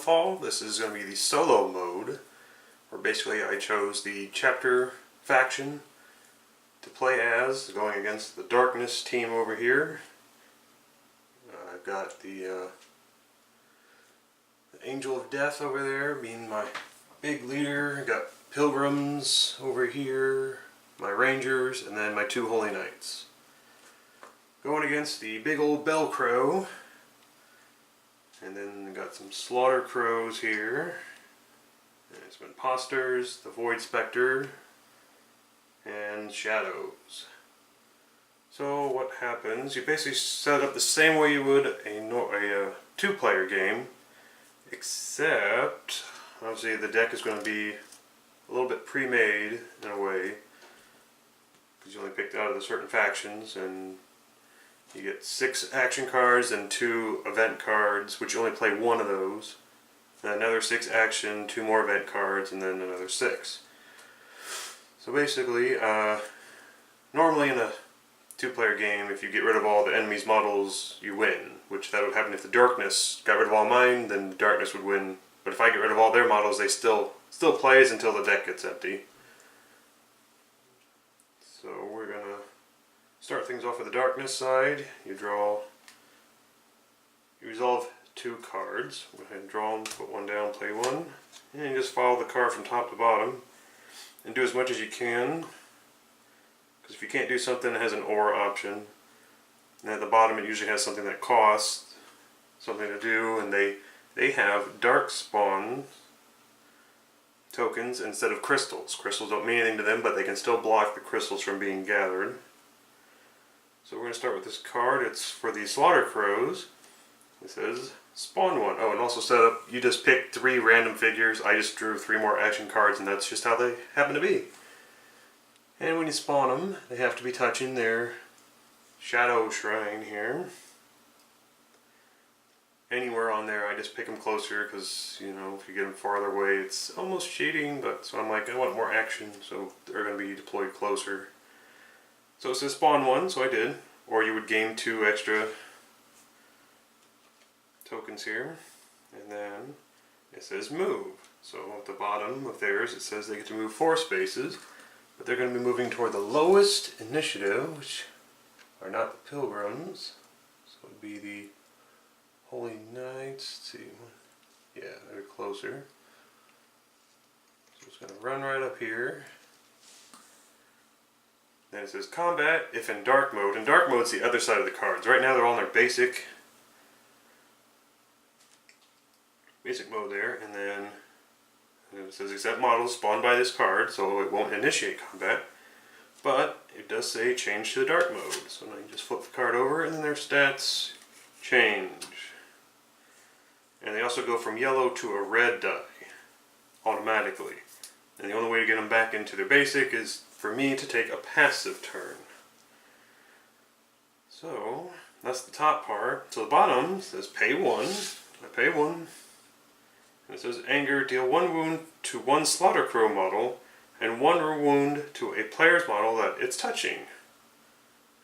Dawnfall. This is going to be the solo mode, where basically I chose the chapter faction to play as, going against the darkness team over here. I've got the Angel of Death over there being my big leader. I've got pilgrims over here, my rangers, and then my two holy knights. Going against the big old bell crow. And then we got some slaughter crows here. And some imposters, the void specter, and shadows. So what happens, you basically set up the same way you would a two-player game, except obviously the deck is going to be a little bit pre-made in a way, because you only picked out of the certain factions, and you get 6 action cards and 2 event cards, which you only play 1 of those. And another 6 action, 2 more event cards, and then another 6. So basically, normally in a 2-player game, if you get rid of all the enemy's models, you win. Which that would happen if the darkness got rid of all mine, then the darkness would win. But if I get rid of all their models, they still plays until the deck gets empty. So we're gonna start things off with the darkness side. You resolve 2 cards. Go ahead and draw them, put 1 down, play 1. And you just follow the card from top to bottom. And do as much as you can. Because if you can't do something that has an or option, and at the bottom it usually has something that costs something to do, and they have dark spawn tokens instead of crystals. Crystals don't mean anything to them, but they can still block the crystals from being gathered. So we're going to start with this card. It's for the slaughter crows. It says spawn 1. Oh, and also set up, you just pick 3 random figures. I just drew 3 more action cards, and that's just how they happen to be. And when you spawn them, they have to be touching their shadow shrine here. Anywhere on there, I just pick them closer, because, you know, if you get them farther away, it's almost cheating, but so I'm like, I want more action, so they're going to be deployed closer. So it says spawn 1, so I did. Or you would gain 2 extra tokens here. And then it says move. So at the bottom of theirs it says they get to move 4 spaces. But they're going to be moving toward the lowest initiative, which are not the pilgrims. So it would be the holy knights. Let's see. Yeah, they're closer. So it's going to run right up here. Then it says combat if in dark mode. And dark mode's the other side of the cards. Right now they're all in their basic mode there, and then it says except models spawned by this card, so it won't initiate combat. But it does say change to the dark mode. So now you just flip the card over, and then their stats change. And they also go from yellow to a red die automatically. And the only way to get them back into their basic is for me to take a passive turn. So that's the top part. So the bottom says pay 1. I pay 1. And it says anger, deal 1 wound to 1 slaughter crow model and 1 wound to a player's model that it's touching.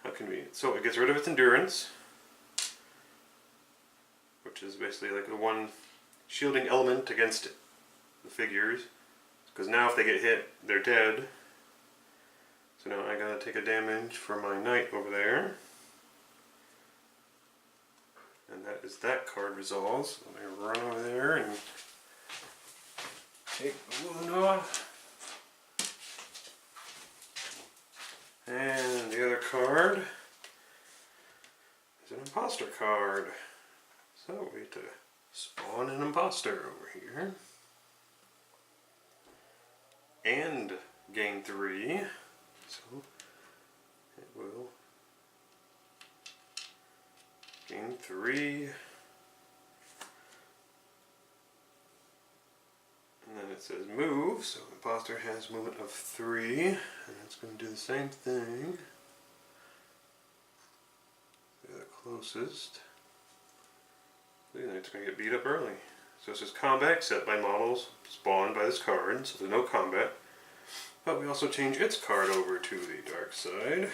How convenient. So it gets rid of its endurance, which is basically like the 1 shielding element against the figures. Because now if they get hit, they're dead. So now I gotta take a damage for my knight over there. And that is that card resolves. Let me run over there and take the wound off. And the other card is an imposter card. So we get to spawn an imposter over here. And gain 3. So it will gain 3. And then it says move, so the imposter has movement of 3, and it's going to do the same thing. They're the closest. And it's going to get beat up early. So it says combat set by models spawned by this card, so there's no combat. But we also change its card over to the dark side.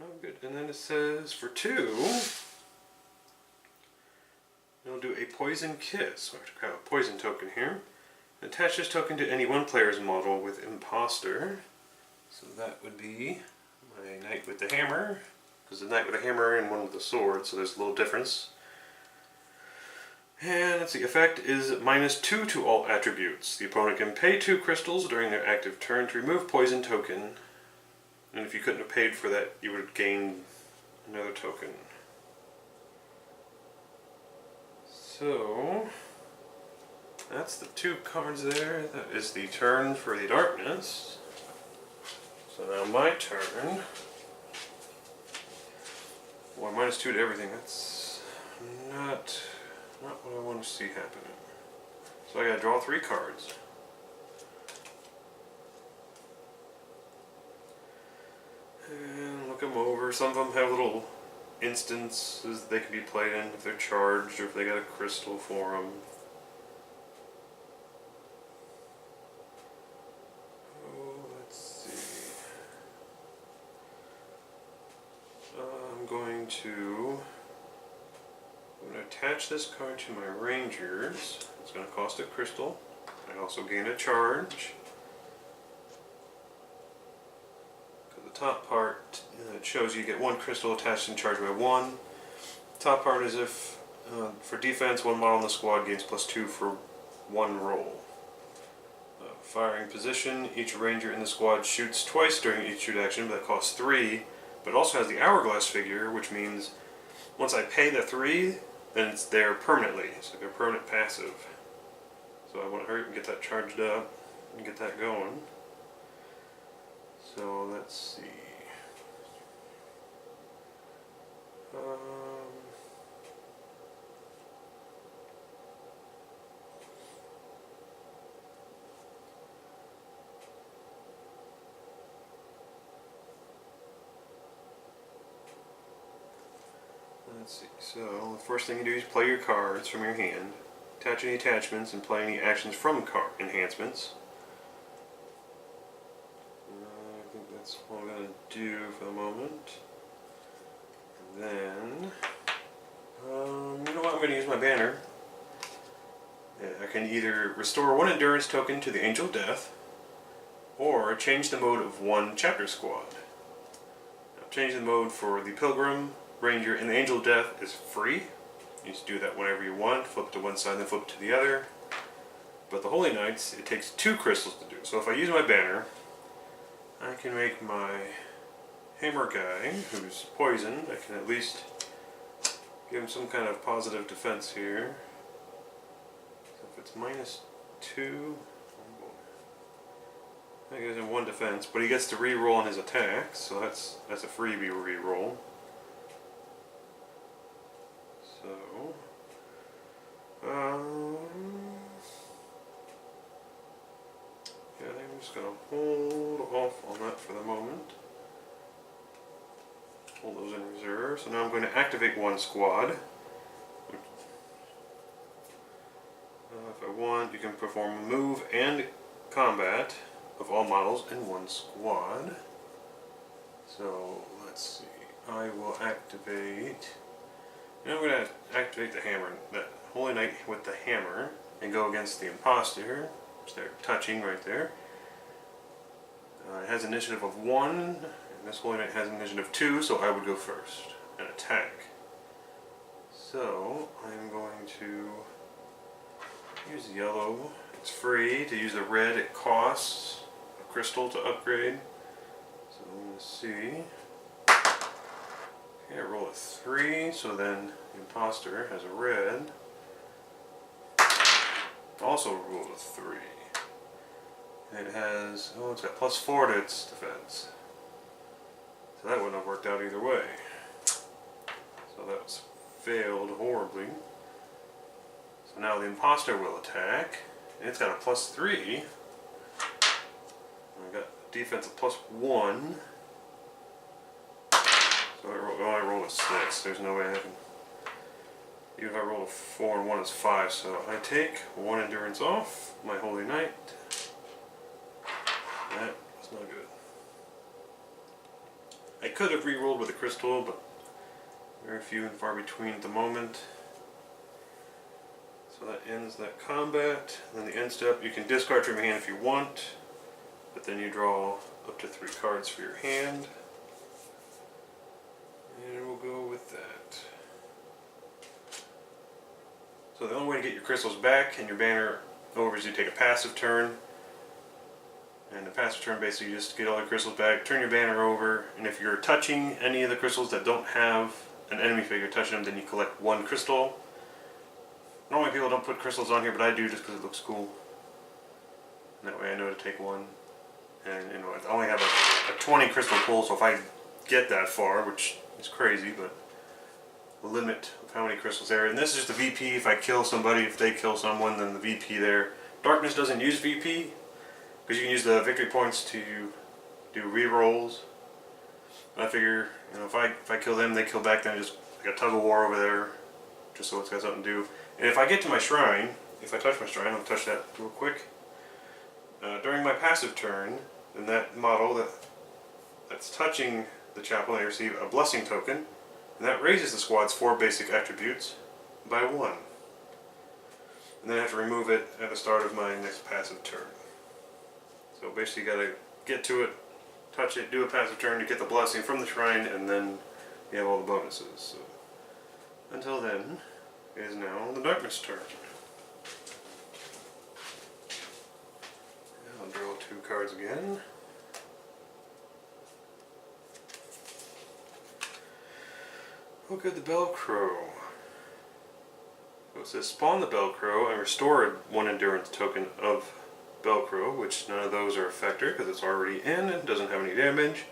Oh good, and then it says for 2, we'll do a Poison Kiss. We have to grab a poison token here. Attach this token to any one player's model with Imposter. So that would be my knight with the hammer, because the knight with a hammer and one with a sword, so there's a little difference. And let's see, effect is -2 to all attributes. The opponent can pay 2 crystals during their active turn to remove poison token. And if you couldn't have paid for that, you would gain another token. So, that's the 2 cards there. That is the turn for the darkness. So now my turn. Well, -2 to everything. That's not what I want to see happening. So I gotta draw 3 cards. And look them over. Some of them have little instances they can be played in if they're charged or if they got a crystal for them. Oh, let's see. I'm going to attach this card to my Rangers. It's going to cost a crystal. I also gain a charge. The top part it shows you get 1 crystal attached and charged by 1. The top part is if for defense, 1 model in the squad gains +2 for 1 roll. Firing position, each ranger in the squad shoots twice during each shoot action, but that costs 3. But it also has the hourglass figure, which means once I pay the 3, then it's there permanently. It's like a permanent passive. So I want to hurry up and get that charged up and get that going. So let's see. Let's see. So the first thing you do is play your cards from your hand, attach any attachments, and play any actions from card enhancements. I think that's all I'm going to do for the moment. And then, you know what? I'm going to use my banner. I can either restore 1 endurance token to the Angel of Death, or change the mode of 1 chapter squad. Now, change the mode for the Pilgrim, Ranger, and the Angel of Death is free. You just do that whenever you want. Flip to one side, then flip to the other. But the Holy Knights, it takes 2 crystals to do. So if I use my banner, I can make my hammer guy, who's poisoned. I can at least give him some kind of positive defense here. So if it's -2, that gives him 1 defense, but he gets to re-roll on his attacks, so that's a freebie re-roll. So, yeah, I think I'm just going to hold off on that for the moment. Hold those in reserve. So now I'm going to activate 1 squad. If I want, you can perform a move and combat of all models in 1 squad. So let's see. I will activate. I'm going to activate the hammer, that Holy Knight with the hammer, and go against the Imposter, which they're touching right there. It has initiative of 1, and this Holy Knight has initiative of 2, so I would go first and attack. So I'm going to use yellow. It's free. To use the red, it costs a crystal to upgrade. So I'm going to see. Okay, I roll a 3, so then the Imposter has a red. Also rolled a 3. And it has, it's got +4 to its defense. So that wouldn't have worked out either way. So that was failed horribly. So now the Imposter will attack. And it's got a +3. I got a defense of +1. So I rolled a 6. There's no way I can. Even if I roll a 4 and 1 is 5. So I take 1 endurance off my Holy Knight. That was not good. I could have re-rolled with a crystal, but very few and far between at the moment. So that ends that combat. And then the end step, you can discard from your hand if you want, but then you draw up to 3 cards for your hand. And we'll go with that. So the only way to get your crystals back and your banner over is you take a passive turn. And the passive turn basically you just get all your crystals back, turn your banner over, and if you're touching any of the crystals that don't have an enemy figure touching them, then you collect 1 crystal. Normally people don't put crystals on here, but I do just because it looks cool. And that way I know to take 1. And you know, I only have a 20 crystal pool, so if I get that far, which is crazy, but the limit of how many crystals there. And this is just the VP. If I kill somebody, if they kill someone, then the VP there. Darkness doesn't use VP, because you can use the victory points to do re-rolls. And I figure, you know, if I kill them, they kill back, then just like a tug of war over there, just so it's got something to do. And if I get to my shrine, if I touch my shrine, I'll touch that real quick. During my passive turn, then that model that's touching the chapel, I receive a blessing token, and that raises the squad's 4 basic attributes by 1. And then I have to remove it at the start of my next passive turn. So basically you gotta get to it, touch it, do a passive turn to get the blessing from the shrine, and then you have all the bonuses. So until then, it is now the darkness turn. And I'll draw 2 cards again. Look at the Bellcrow. So it says spawn the Bellcrow and restore 1 endurance token of Bellcrow, which none of those are a factor because it's already in and doesn't have any damage.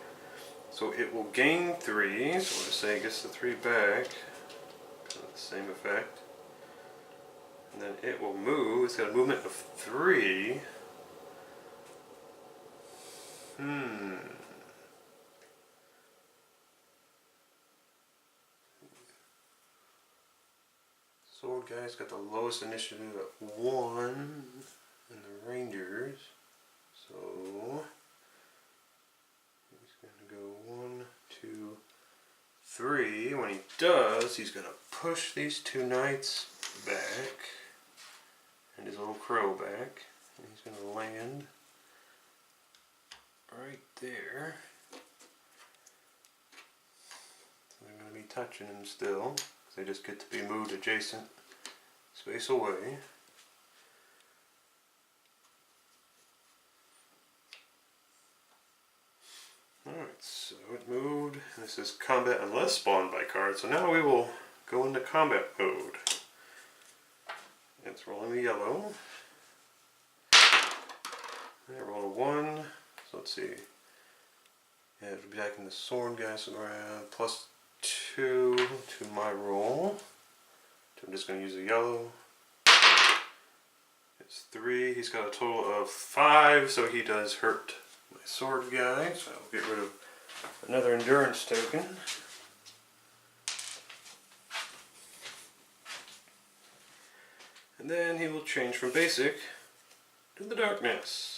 So it will gain 3, so we'll just say it gets the 3 back. Kind of the same effect. And then it will move, it's got a movement of 3. Sword guy's got the lowest initiative at 1 in the Rangers. So he's going to go 1, 2, 3. When he does, he's going to push these 2 knights back and his little crow back. And he's going to land right there. So they're going to be touching him still. They just get to be moved adjacent space away. Alright, so it moved. This is combat unless spawned by card. So now we will go into combat mode. It's rolling the yellow. And I roll a 1. So let's see. Yeah, it'll be back in the sword guy, so we're at +2 to my roll. So I'm just going to use a yellow. It's 3. He's got a total of 5, so he does hurt my sword guy. So I'll get rid of another endurance token. And then he will change from basic to the darkness.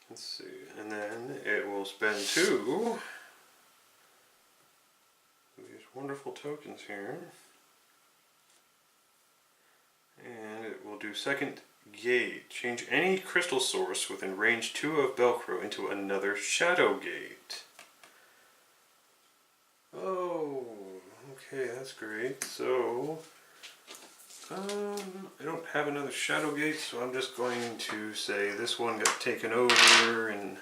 Let's see, and then it will spend 2 of these wonderful tokens here. And it will do second gate. Change any crystal source within range 2 of Bellcrow into another shadow gate. Oh, okay, that's great. So, I don't have another shadow gate, so I'm just going to say this one got taken over and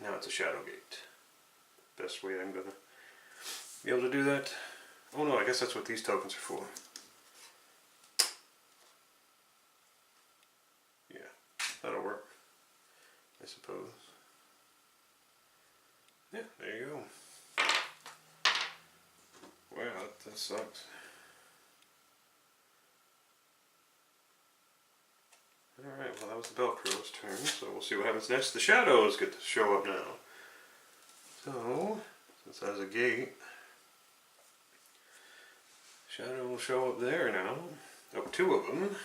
now it's a shadow gate. Best way I'm going to be able to do that. Oh no, I guess that's what these tokens are for. Yeah, that'll work, I suppose. Yeah, there you go. Wow, that sucks. Alright, well that was the Bellcrow's turn, so we'll see what happens next. The shadows get to show up now. So, since that was a gate, shadow will show up there now. Oh, 2 of them.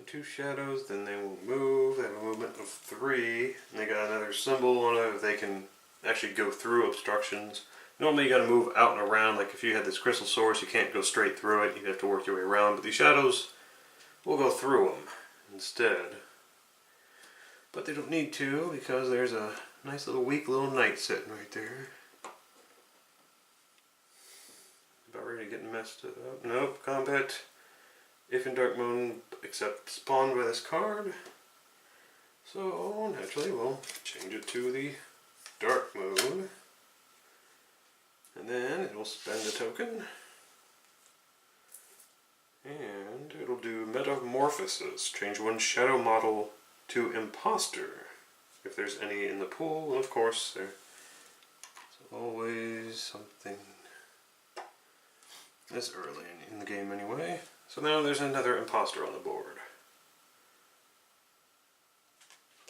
2 2 shadows, then they won't move. They have a movement of 3, and they got another symbol on it. They can actually go through obstructions. Normally you got to move out and around. Like if you had this crystal source, you can't go straight through it. You have to work your way around. But these shadows will go through them instead. But they don't need to, because there's a nice little weak little knight sitting right there. About ready to get messed up. Nope, combat. If in dark mode, except spawned by this card. So naturally we'll change it to the dark mode. And then it will spend a token. And it'll do Metamorphosis. Change one shadow model to Imposter, if there's any in the pool. And of course, there's always something this early in the game anyway. So now there's another Imposter on the board.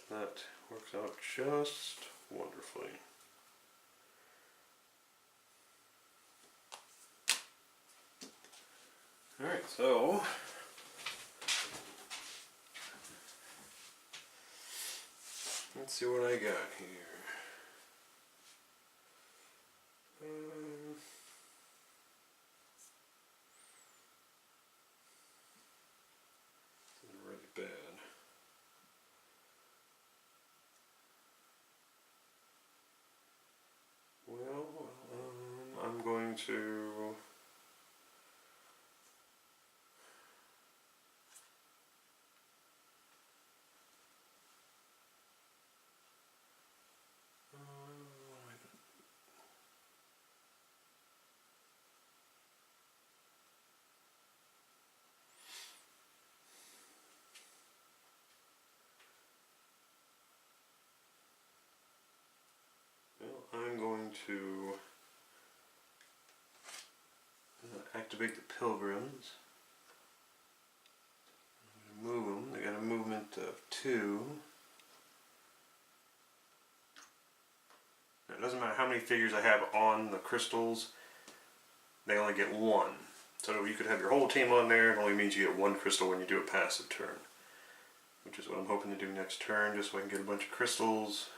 That works out just wonderfully. Alright, so let's see what I got here. This is really bad. Well, I'm going to I'm going to activate the pilgrims. I'm going to move them. They got a movement of 2. Now, it doesn't matter how many figures I have on the crystals, they only get 1. So you could have your whole team on there, it only means you get 1 crystal when you do a passive turn. Which is what I'm hoping to do next turn, just so I can get a bunch of crystals.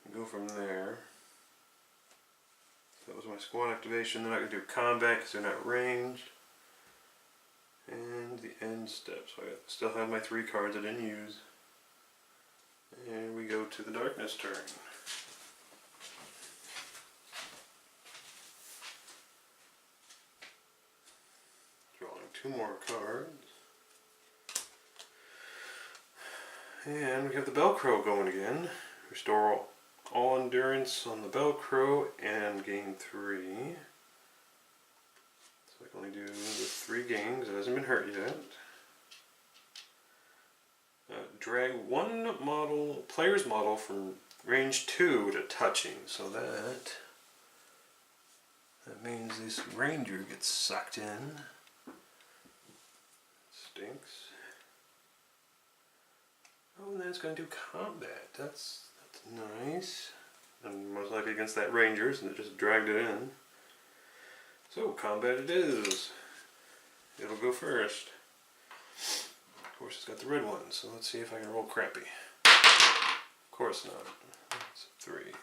And go from there. So that was my squad activation. Then I can do combat because they're not ranged. And the end step. So I still have my 3 cards I didn't use. And we go to the darkness turn. Drawing 2 more cards. And we have the Velcro going again. Restore all endurance on the Velcro and gain 3. So I can only do the 3 games. It hasn't been hurt yet. Drag 1 model, player's model from range 2 to touching. So that means this ranger gets sucked in. Stinks. Oh, and then it's going to do combat. That's nice. And most likely against that rangers, and it just dragged it in. So combat it is. It'll go first. Of course, it's got the red one. So let's see if I can roll crappy. Of course not. It's a 3.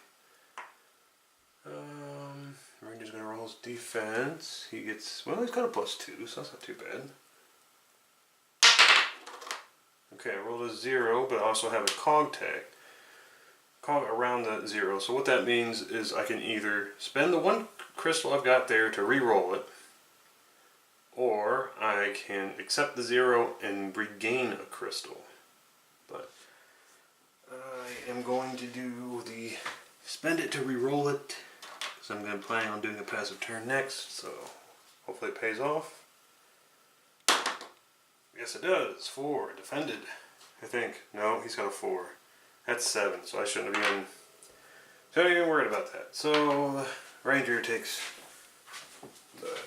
Ranger's going to roll his defense. He gets, well, he's got a +2, so that's not too bad. Okay, I rolled a 0, but I also have a cog tag. Cog around the 0. So what that means is I can either spend the 1 crystal I've got there to re-roll it, or I can accept the 0 and regain a crystal. But I am going to do the spend it to re-roll it, because I'm going to plan on doing a passive turn next, so hopefully it pays off. Yes, it does. 4. Defended, I think. No, he's got a 4. That's 7, so I shouldn't have even worried about that. So, Ranger takes the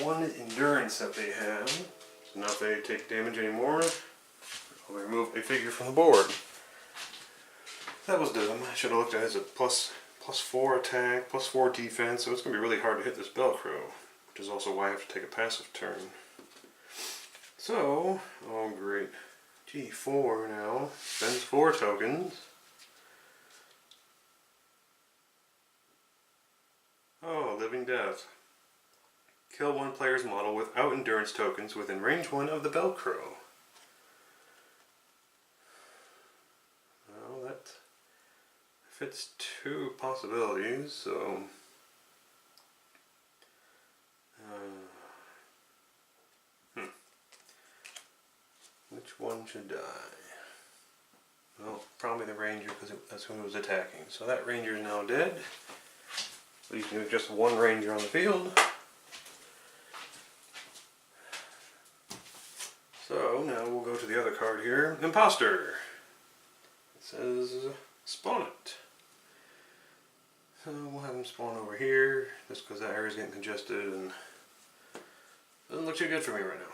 1 endurance that they have. So now if they take damage anymore, I'll remove a figure from the board. That was dumb. I should have looked at it as a +4 attack, +4 defense, so it's going to be really hard to hit this Velcro, which is also why I have to take a passive turn. So, oh great, G4 now, spends 4 tokens. Oh, Living Death. Kill one player's model without endurance tokens within range 1 of the Velcro. Well, that fits 2 possibilities, so... Which one should die? Well, probably the ranger, because that's who was attacking. So that ranger is now dead. Leaves me with just 1 ranger on the field. So now we'll go to the other card here, Imposter. It says spawn it. So we'll have him spawn over here, just because that area is getting congested and doesn't look too good for me right now.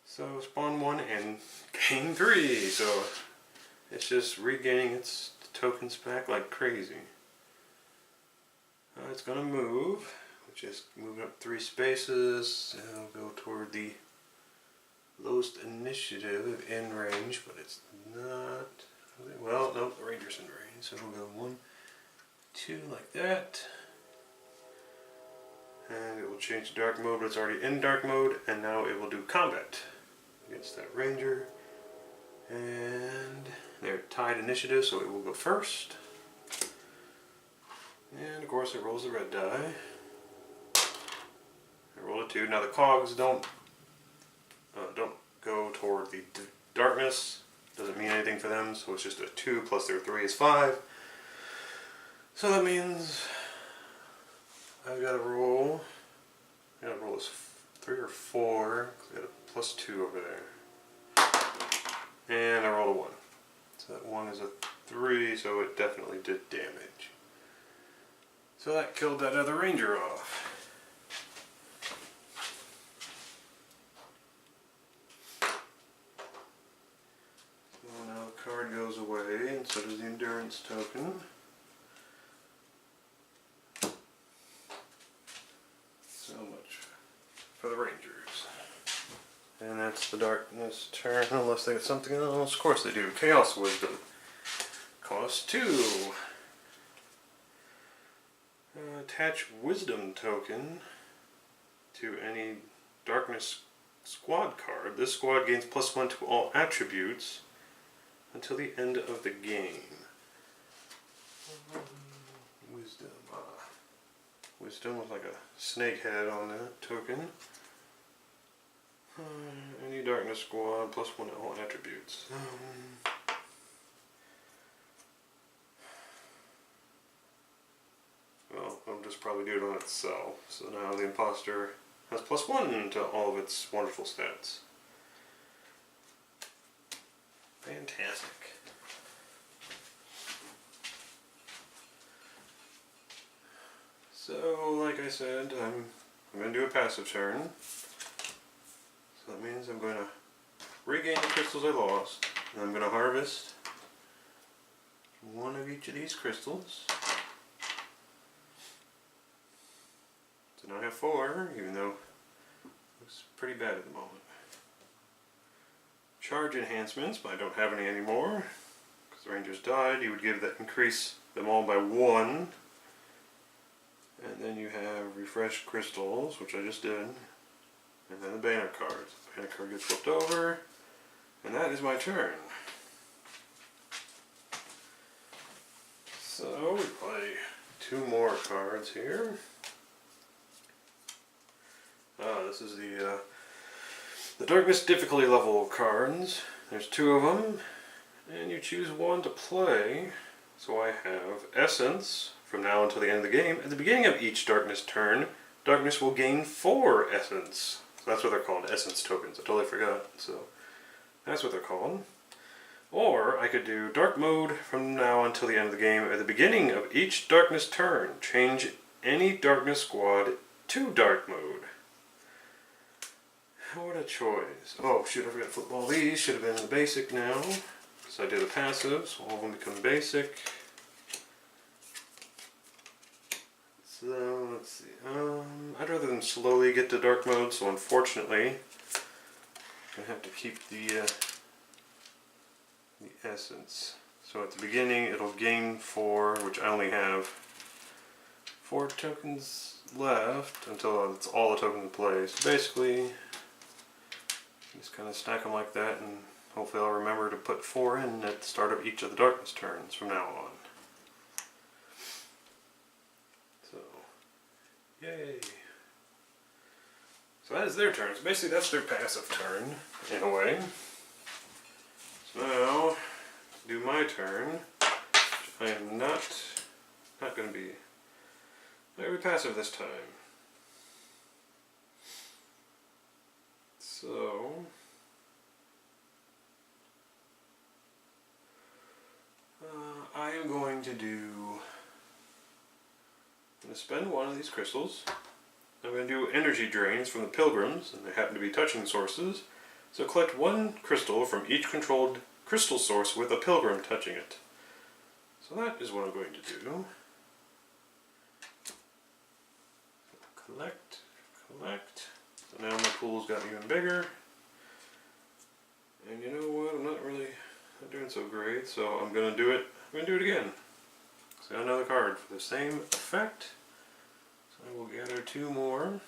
So spawn 1 and gain 3. So it's just regaining its tokens back like crazy. It's gonna move, which is moving up 3 spaces, and it'll go toward the lowest initiative in range, but it's not. Well, no, the ranger's in range, so it'll go 1, 2 like that. And it will change to dark mode, but it's already in dark mode, and now it will do combat against that ranger. And they're tied initiative, so it will go first. And of course it rolls the red die. I rolled a 2. Now the cogs don't go toward the darkness. Doesn't mean anything for them, so it's just a 2 plus their 3 is 5. So that means I've got to roll. I gotta roll this 3 or 4. I got a plus 2 over there. And I rolled a 1. So that 1 is a 3, so it definitely did damage. So that killed that other ranger off. So now the card goes away, and so does the endurance token. So much for the rangers. And that's the darkness turn, unless they get something else. Of course they do. Chaos Wisdom. Cost 2. Attach Wisdom token to any Darkness squad card. This squad gains +1 to all attributes until the end of the game. Wisdom. Wisdom with like a snake head on that token. Any Darkness squad +1 to all attributes. Well, I'll just probably do it on itself. So now the imposter has +1 to all of its wonderful stats. Fantastic. So, like I said, I'm going to do a passive turn. So that means I'm going to regain the crystals I lost. And I'm going to harvest 1 of each of these crystals. So now I have 4, even though it looks pretty bad at the moment. Charge enhancements, but I don't have any anymore. Because the rangers died, you would give that increase them all by 1. And then you have refresh crystals, which I just did. And then the banner cards. The banner card gets flipped over. And that is my turn. So we play 2 more cards here. This is the Darkness difficulty level cards. There's 2 of them, and you choose 1 to play. So I have Essence from now until the end of the game. At the beginning of each Darkness turn, Darkness will gain 4 Essence. So that's what they're called, Essence tokens. I totally forgot. So that's what they're called. Or I could do Dark Mode from now until the end of the game. At the beginning of each Darkness turn, change any Darkness squad to Dark Mode. What a choice. Oh shoot, I forgot to flip all these. Should have been in the basic now. Because I did the passive, so all of them become basic. So, let's see. I'd rather than slowly get to dark mode, so unfortunately, gonna have to keep the essence. So at the beginning it'll gain 4, which I only have 4 tokens left until it's all the tokens in play. So basically, just kind of stack them like that, and hopefully I'll remember to put 4 in at the start of each of the darkness turns from now on. So, yay! So that is their turn. So basically that's their passive turn, in a way. So now, do my turn. I am not going to be very passive this time. So I am going to spend one of these crystals. I'm going to do energy drains from the pilgrims, and they happen to be touching sources. So collect 1 crystal from each controlled crystal source with a pilgrim touching it. So that is what I'm going to do. Collect, collect. So now my pool's got even bigger. And you know what? I'm not doing so great, so I'm going to do it. I'm going to do it again. So I got another card for the same effect. So I will gather 2 more.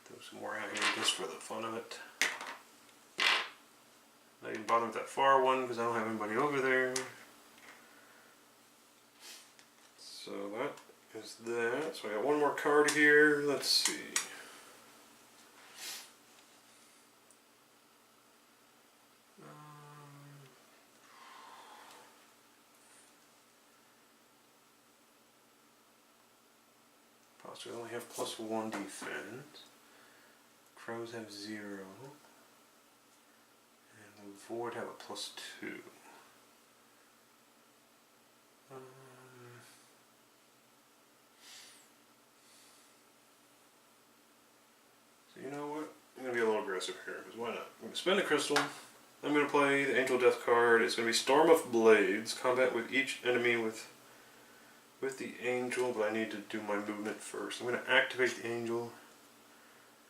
Throw some more out here just for the fun of it. Not even bother with that far one because I don't have anybody over there. So that is that. So I got 1 more card here. Let's see. Possibly only have +1 defense. Crows have 0. And the Void have a +2. So you know what? I'm going to be a little aggressive here, because why not? I'm going to spend a crystal. I'm going to play the Angel Death card. It's going to be Storm of Blades. Combat with each enemy with the Angel, but I need to do my movement first. I'm going to activate the Angel.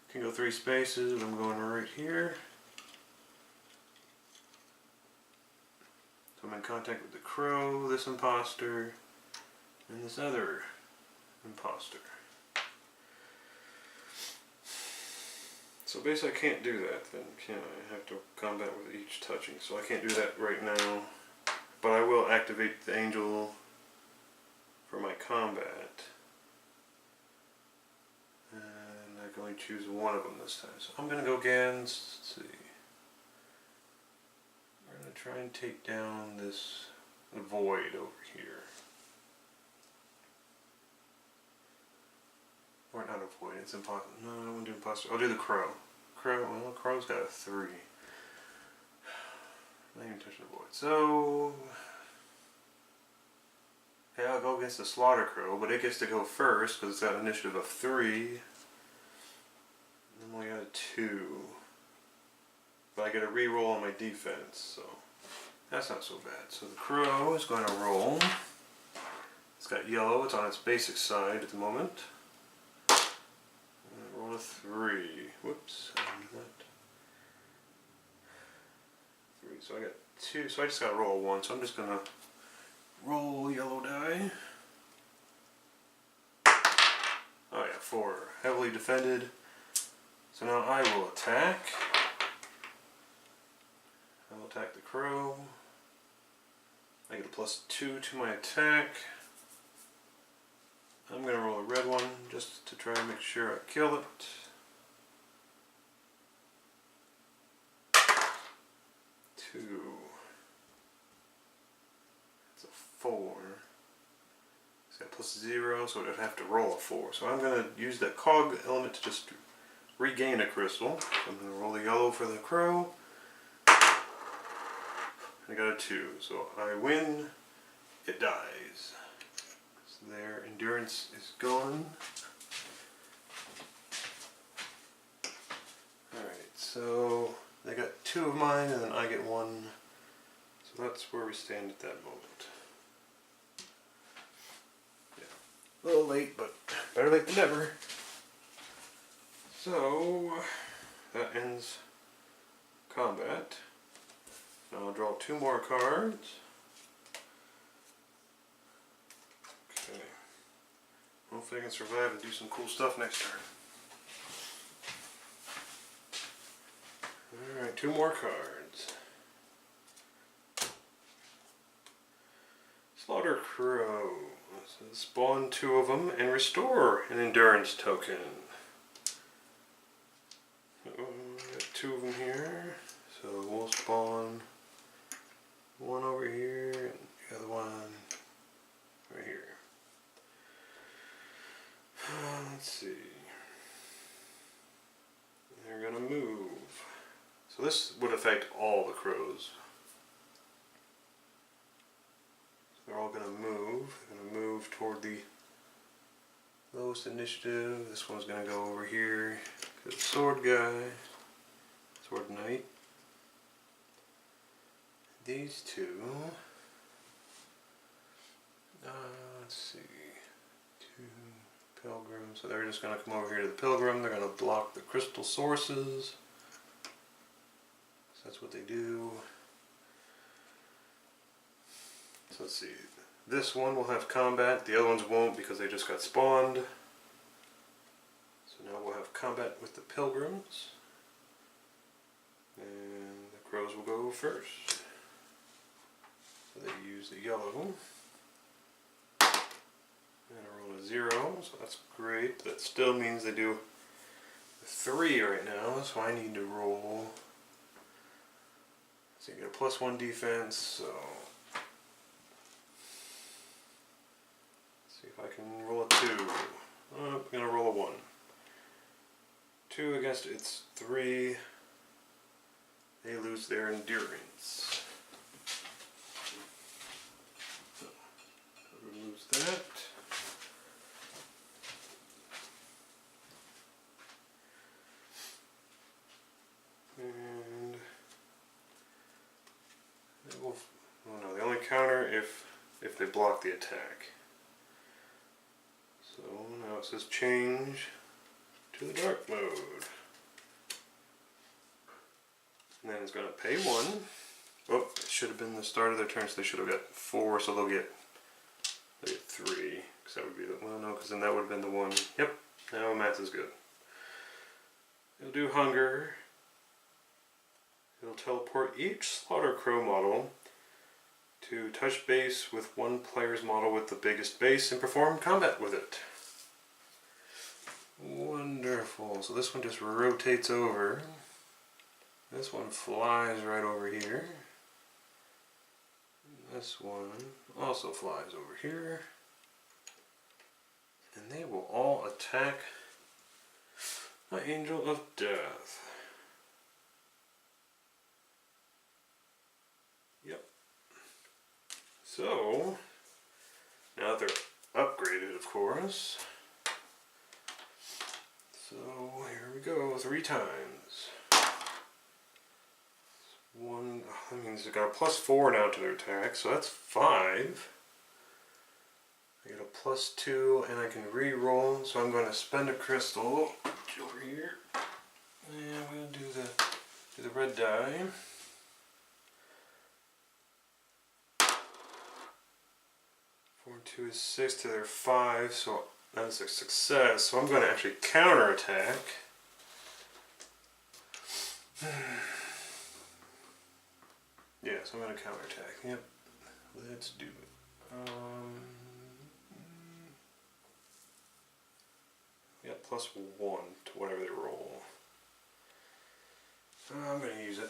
Can go 3 spaces, but I'm going right here. So I'm in contact with the Crow, this imposter, and this other imposter. So basically I can't do that then, can I? I have to combat with each touching, so I can't do that right now. But I will activate the Angel for my combat. And I can only choose 1 of them this time. So I'm going to go against, let's see. We're going to try and take down this Void over here. Or not a Void, it's impossible. No, I don't want to do imposter. I'll do the Crow. Well, the Crow's got a 3. Not even touching the Void. So yeah, I'll go against the Slaughter Crow, but it gets to go first because it's got an initiative of 3. And then we got a 2. But I get a reroll on my defense, so that's not so bad. So the Crow is going to roll. It's got yellow, it's on its basic side at the moment. And roll a 3. Whoops, I didn't do that. 3, so I got 2, so I just got to roll 1, so I'm just going to roll yellow die. Oh yeah, 4. Heavily defended. So now I will attack. I will attack the Crow. I get a +2 to my attack. I'm going to roll a red one just to try and make sure I kill it. 2. It's a 4. It's got +0, so it would have to roll a 4. So I'm going to use that cog element to just regain a crystal. So I'm going to roll the yellow for the Crow. I got a 2, so I win, it dies. So their endurance is gone. Alright, so they got 2 of mine and then I get 1. So that's where we stand at that moment. Yeah. A little late, but better late than never. So that ends combat. Now I'll draw 2 more cards. Okay. Hopefully I can survive and do some cool stuff next turn. Alright, 2 more cards. Slaughter Crow. So spawn 2 of them and restore an endurance token. Got 2 of them here. So we'll spawn 1 over here and the other one right here. Let's see. They're gonna move. So this would affect all the crows. So they're all gonna move. They're gonna move toward the lowest initiative. This one's gonna go over here to the sword guy, sword knight. These 2. Let's see. 2 pilgrims. So they're just gonna come over here to the pilgrim. They're gonna block the crystal sources. That's what they do. So let's see. This one will have combat. The other ones won't because they just got spawned. So now we'll have combat with the pilgrims. And the crows will go first. So they use the yellow. And I roll a 0, so that's great. That still means they do a 3 right now, so I need to roll. So you get a +1 defense, so let's see if I can roll a 2. I'm gonna roll a 1. 2 against its 3. They lose their endurance. So removes that. And they will, oh no, they only counter if they block the attack. So now it says change to the dark mode. And then it's going to pay 1. Oh, it should have been the start of their turn, so they should have got 4, so they'll get 3. Because that would be the, well no, because then that would have been the 1. Yep, now math is good. It'll do hunger. It'll teleport each Slaughter Crow model to touch base with one player's model with the biggest base and perform combat with it. Wonderful. So this one just rotates over. This one flies right over here. This one also flies over here. And they will all attack my Angel of Death. Yep. So, now they're upgraded, of course. So, here we go, 3 times. 1, that means they've got a +4 now to their attack, so that's 5. I get a +2, and I can re-roll, so I'm going to spend a crystal over here. And I'm going to do the red die. 4 and 2 is 6 to their 5, so that is a success. So I'm going to actually counter attack. Yeah, so I'm going to counter attack. Yep, let's do it. Yeah, +1 to whatever they roll. I'm going to use it.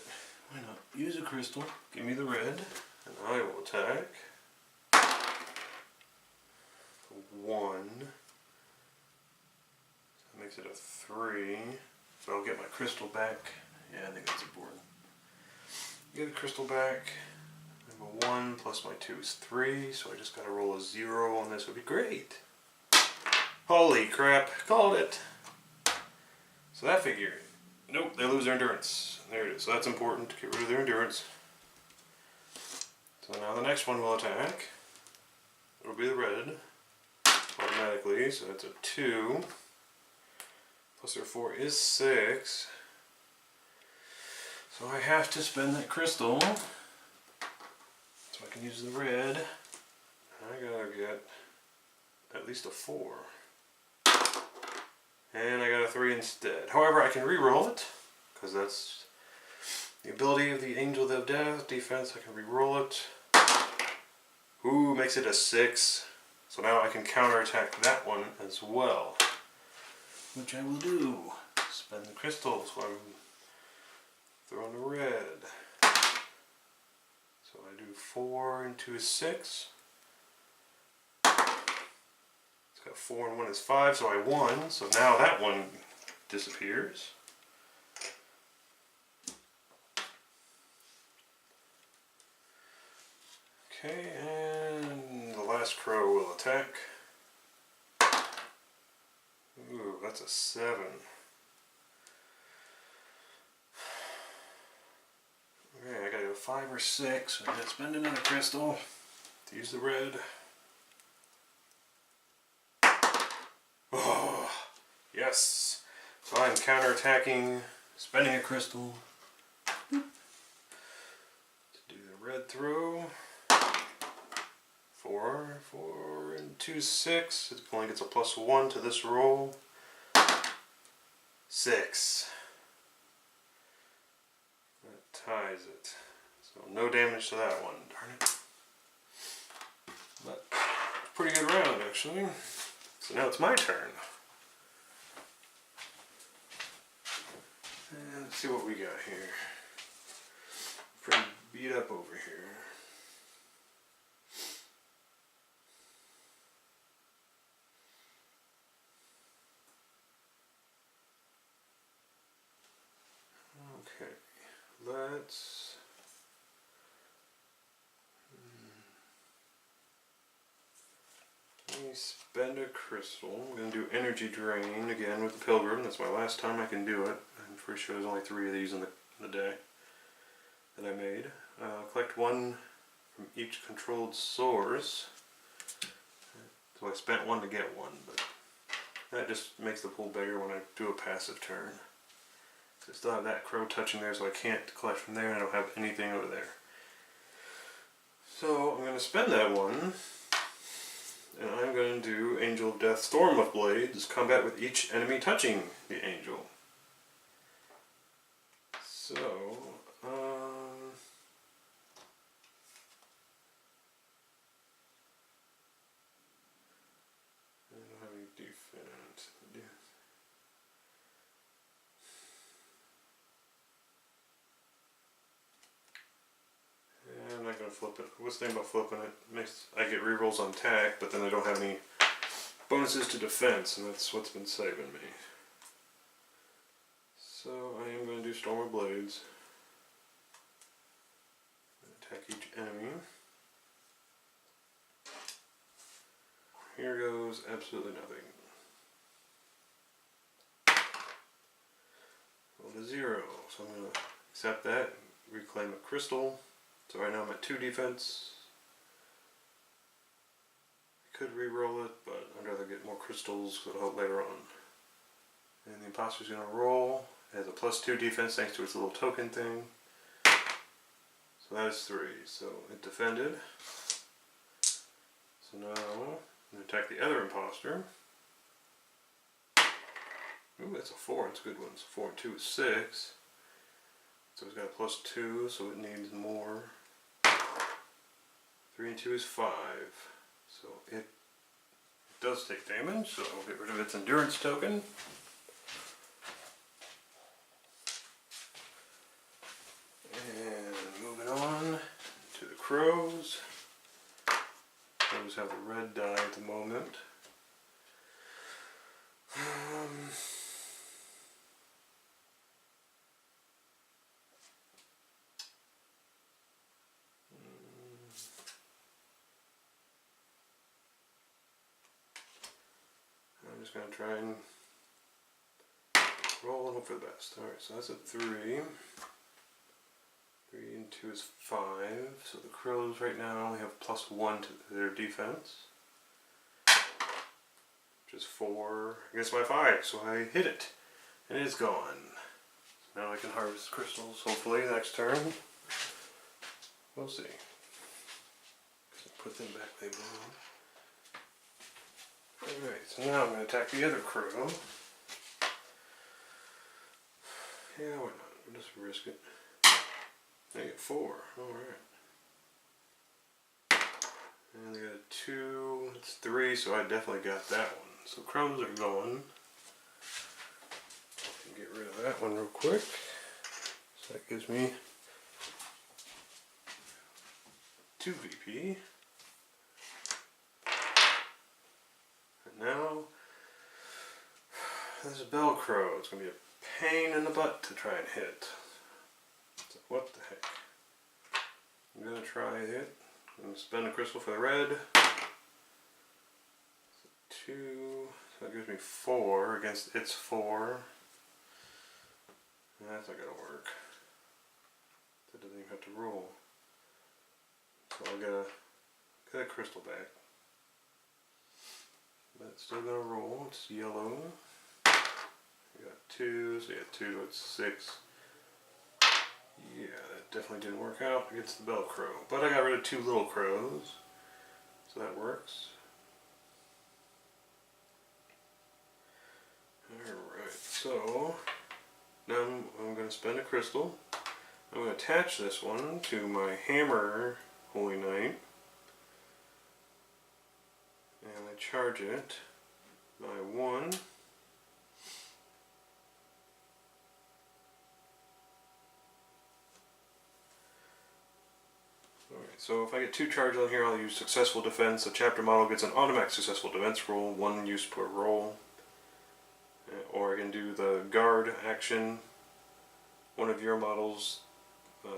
Why not? Use a crystal. Give me the red, and I will attack. 1. That makes it a 3. So I'll get my crystal back. Yeah, I think that's important. Get the crystal back. I have a 1 plus my 2 is 3, so I just gotta roll a 0 on this. Would be great. Holy crap, called it. So that figure, nope, they lose their endurance. There it is. So that's important to get rid of their endurance. So now the next one will attack. It'll be the red automatically, so that's a 2 plus their 4 is 6. So I have to spend that crystal so I can use the red. I gotta get at least a 4. And I got a 3 instead. However, I can re-roll it, because that's the ability of the Angel of Death. Defense, I can re-roll it. Ooh, makes it a 6. So now I can counterattack that one as well. Which I will do. Spend the crystal, so I'm throwing the red. So I do 4 into a 6. It's got 4 and 1 is 5, so I won. So now that one disappears. Okay, and the last crow will attack. Ooh, that's a 7. Okay, I gotta go 5 or 6. I gotta spend another crystal to use the red. Oh, yes. So I'm counterattacking, spending a crystal to do the red throw. 4 and 2, 6. It only gets a +1 to this roll. 6. That ties it. So no damage to that one, darn it. But pretty good round actually. So now it's my turn. And let's see what we got here. Pretty beat up over here. Okay, let's let me spend a crystal. I'm going to do energy drain again with the Pilgrim. That's my last time I can do it. I'm pretty sure there's only 3 of these in the deck that I made. Collect 1 from each controlled source. So I spent 1 to get 1, but that just makes the pool bigger when I do a passive turn. I still have that crow touching there, so I can't collect from there, and I don't have anything over there. So I'm going to spend that 1, and I'm going to do Angel of Death Storm of Blades, combat with each enemy touching the angel. So, I don't have any defense. I'm not going to flip it. What's the thing about flipping it? I get rerolls on attack, but then I don't have any bonuses to defense, and that's what's been saving me. So I am going to do Storm of Blades. Attack each enemy. Here goes absolutely nothing. Roll to 0, so I'm going to accept that, reclaim a crystal. So right now I'm at 2 defense. I could re-roll it, but I'd rather get more crystals because it'll help later on. And the imposter's going to roll. It has a +2 defense thanks to its little token thing. So that is 3. So it defended. So now I'm going to attack the other imposter. Ooh, that's a 4. It's a good one. So 4 and 2 is 6. So it's got a +2, so it needs more. 3 and 2 is 5. So it does take damage, so I'll get rid of its endurance token. And moving on to the crows. Crows have the red die at the moment. I'm just going to try and roll and hope for the best. Alright, so that's a 3. 3 and 2 is 5. So the crows right now only have +1 to their defense. Which is 4 against my 5, so I hit it. And it's gone. Now I can harvest crystals, hopefully, next turn. We'll see. Put them back, they belong. Alright, so now I'm going to attack the other crow. Yeah, why not? We'll just risk it. I get 4. Alright. And they got a 2. It's 3, so I definitely got that one. So crumbs are going. Get rid of that one real quick. So that gives me 2 VP. And now, there's a bell crow. It's going to be a pain in the butt to try and hit. So what the heck? I'm going to try it. I'm going to spend a crystal for the red. So 2, so that gives me 4 against its 4. That's not going to work. That doesn't even have to roll. So I'll get a crystal back. But it's still going to roll. It's yellow. We got 2, so yeah, 2, it's 6. Yeah, that definitely didn't work out against the bell crow. But I got rid of 2 little crows. So that works. Alright, so now I'm going to spend a crystal. I'm going to attach this one to my hammer Holy Knight. And I charge it by 1. Alright, so if I get 2 charges on here, I'll use successful defense. A chapter model gets an automatic successful defense roll, 1 use per roll. Or I can do the guard action. One of your models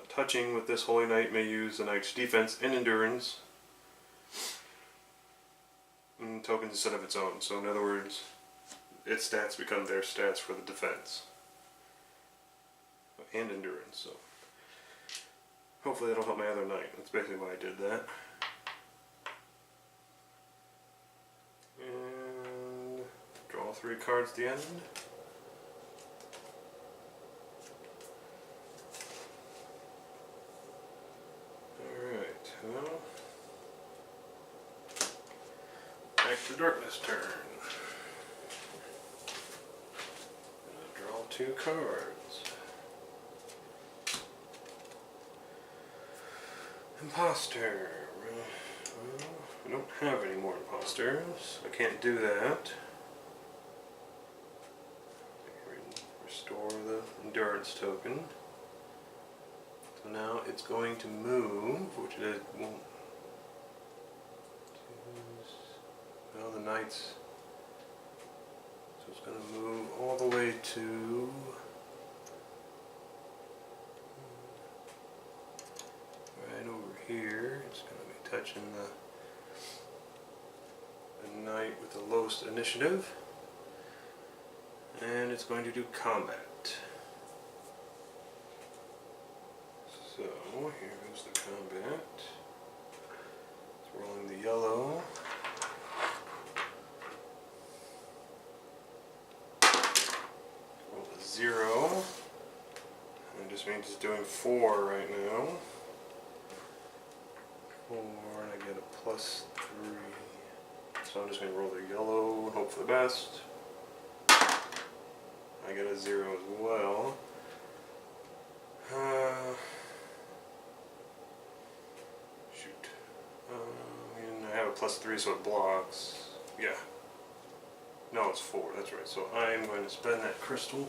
touching with this Holy Knight may use the Knight's defense and endurance tokens instead of its own. So in other words, its stats become their stats for the defense and endurance. So hopefully that'll help my other knight. That's basically why I did that. And draw 3 cards at the end. Alright, well, back to darkness turn. Draw 2 cards. Imposter. Well, I don't have any more imposters. I can't do that. Restore the endurance token. So now it's going to move, which it won't. Well, the knight's. So it's going to move all the way to. Right over here. It's going to be touching the knight with the lowest initiative. And it's going to do combat. So here goes the combat. It's rolling the yellow. Roll the 0. And it just means it's doing 4 right now. 4, and I get a +3. So I'm just going to roll the yellow and hope for the best. I get a 0 as well. Shoot. And I have a +3, so it blocks. Yeah. No, it's 4. That's right. So I'm going to spend that crystal.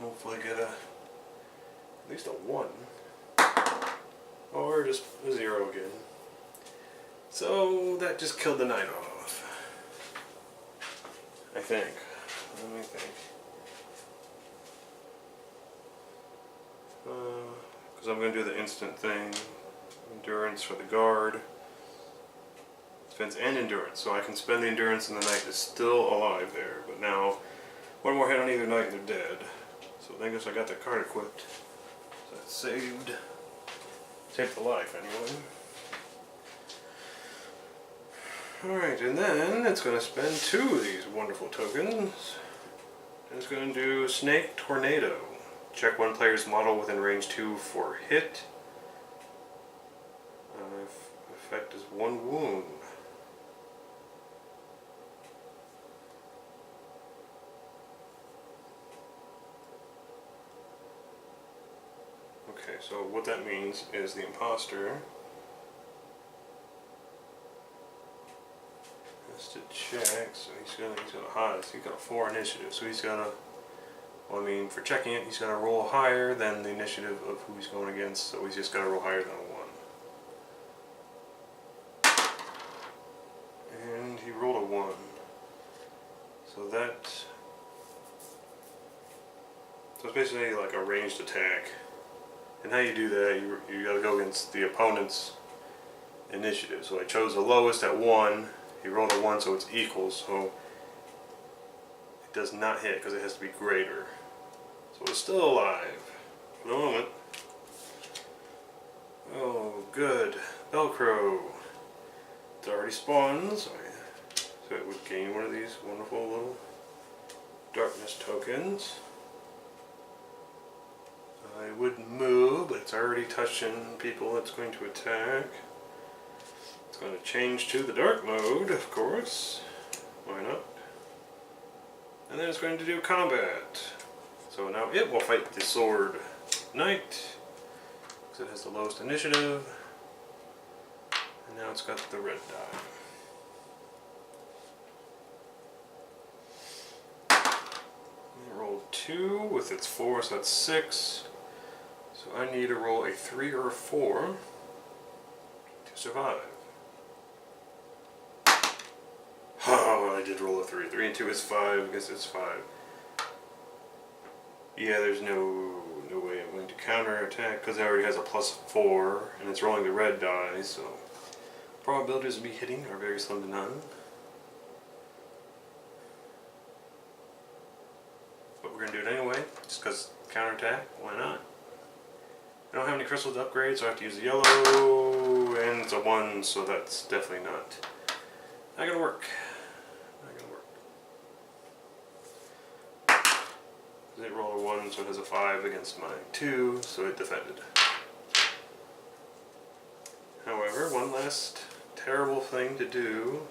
Hopefully get at least a 1. Or just a 0 again. So that just killed the knight off. I think. Let me think. Because I'm going to do the instant thing. Endurance for the guard. Defense and endurance. So I can spend the endurance and the knight is still alive there. But now, one more hit on either knight and they're dead. So I guess I got that card equipped. So that's saved. Saved the life anyway. Alright, and then it's going to spend 2 of these wonderful tokens. And it's going to do Snake Tornado. Check one player's model within range 2 for hit. Effect is 1 wound. Okay, so what that means is the imposter has to check, so he's gonna hide, so he's got a 4 initiative, so he's gonna, well, I mean, for checking it, he's gonna roll higher than the initiative of who he's going against, so he's just gotta roll higher than a 1. And he rolled a 1. So it's basically like a ranged attack. And how you do that, you gotta go against the opponent's initiative. So I chose the lowest at 1. He rolled a 1, so it's equal. So it does not hit because it has to be greater. So it's still alive for the moment. Oh, good. Velcro. It's already spawned, so it would gain one of these wonderful little darkness tokens. I would move, but it's already touching people it's going to attack. It's going to change to the dark mode, of course. Why not? And then it's going to do combat. So now it will fight the sword knight, because it has the lowest initiative. And now it's got the red die. It rolled 2 with its 4, so that's 6. So I need to roll a 3 or a 4 to survive. Oh, I did roll a 3. 3 and 2 is 5, I guess it's 5. Yeah, there's no way I'm going to counter attack because it already has a +4 and it's rolling the red die, so probabilities of me hitting are very slim to none. But we're going to do it anyway, just because counterattack, why not? I don't have any crystals to upgrade, so I have to use the yellow, and it's a 1, so that's definitely not gonna work. Not gonna work. It rolled a 1, so it has a 5 against my 2, so it defended. However, one last terrible thing to do.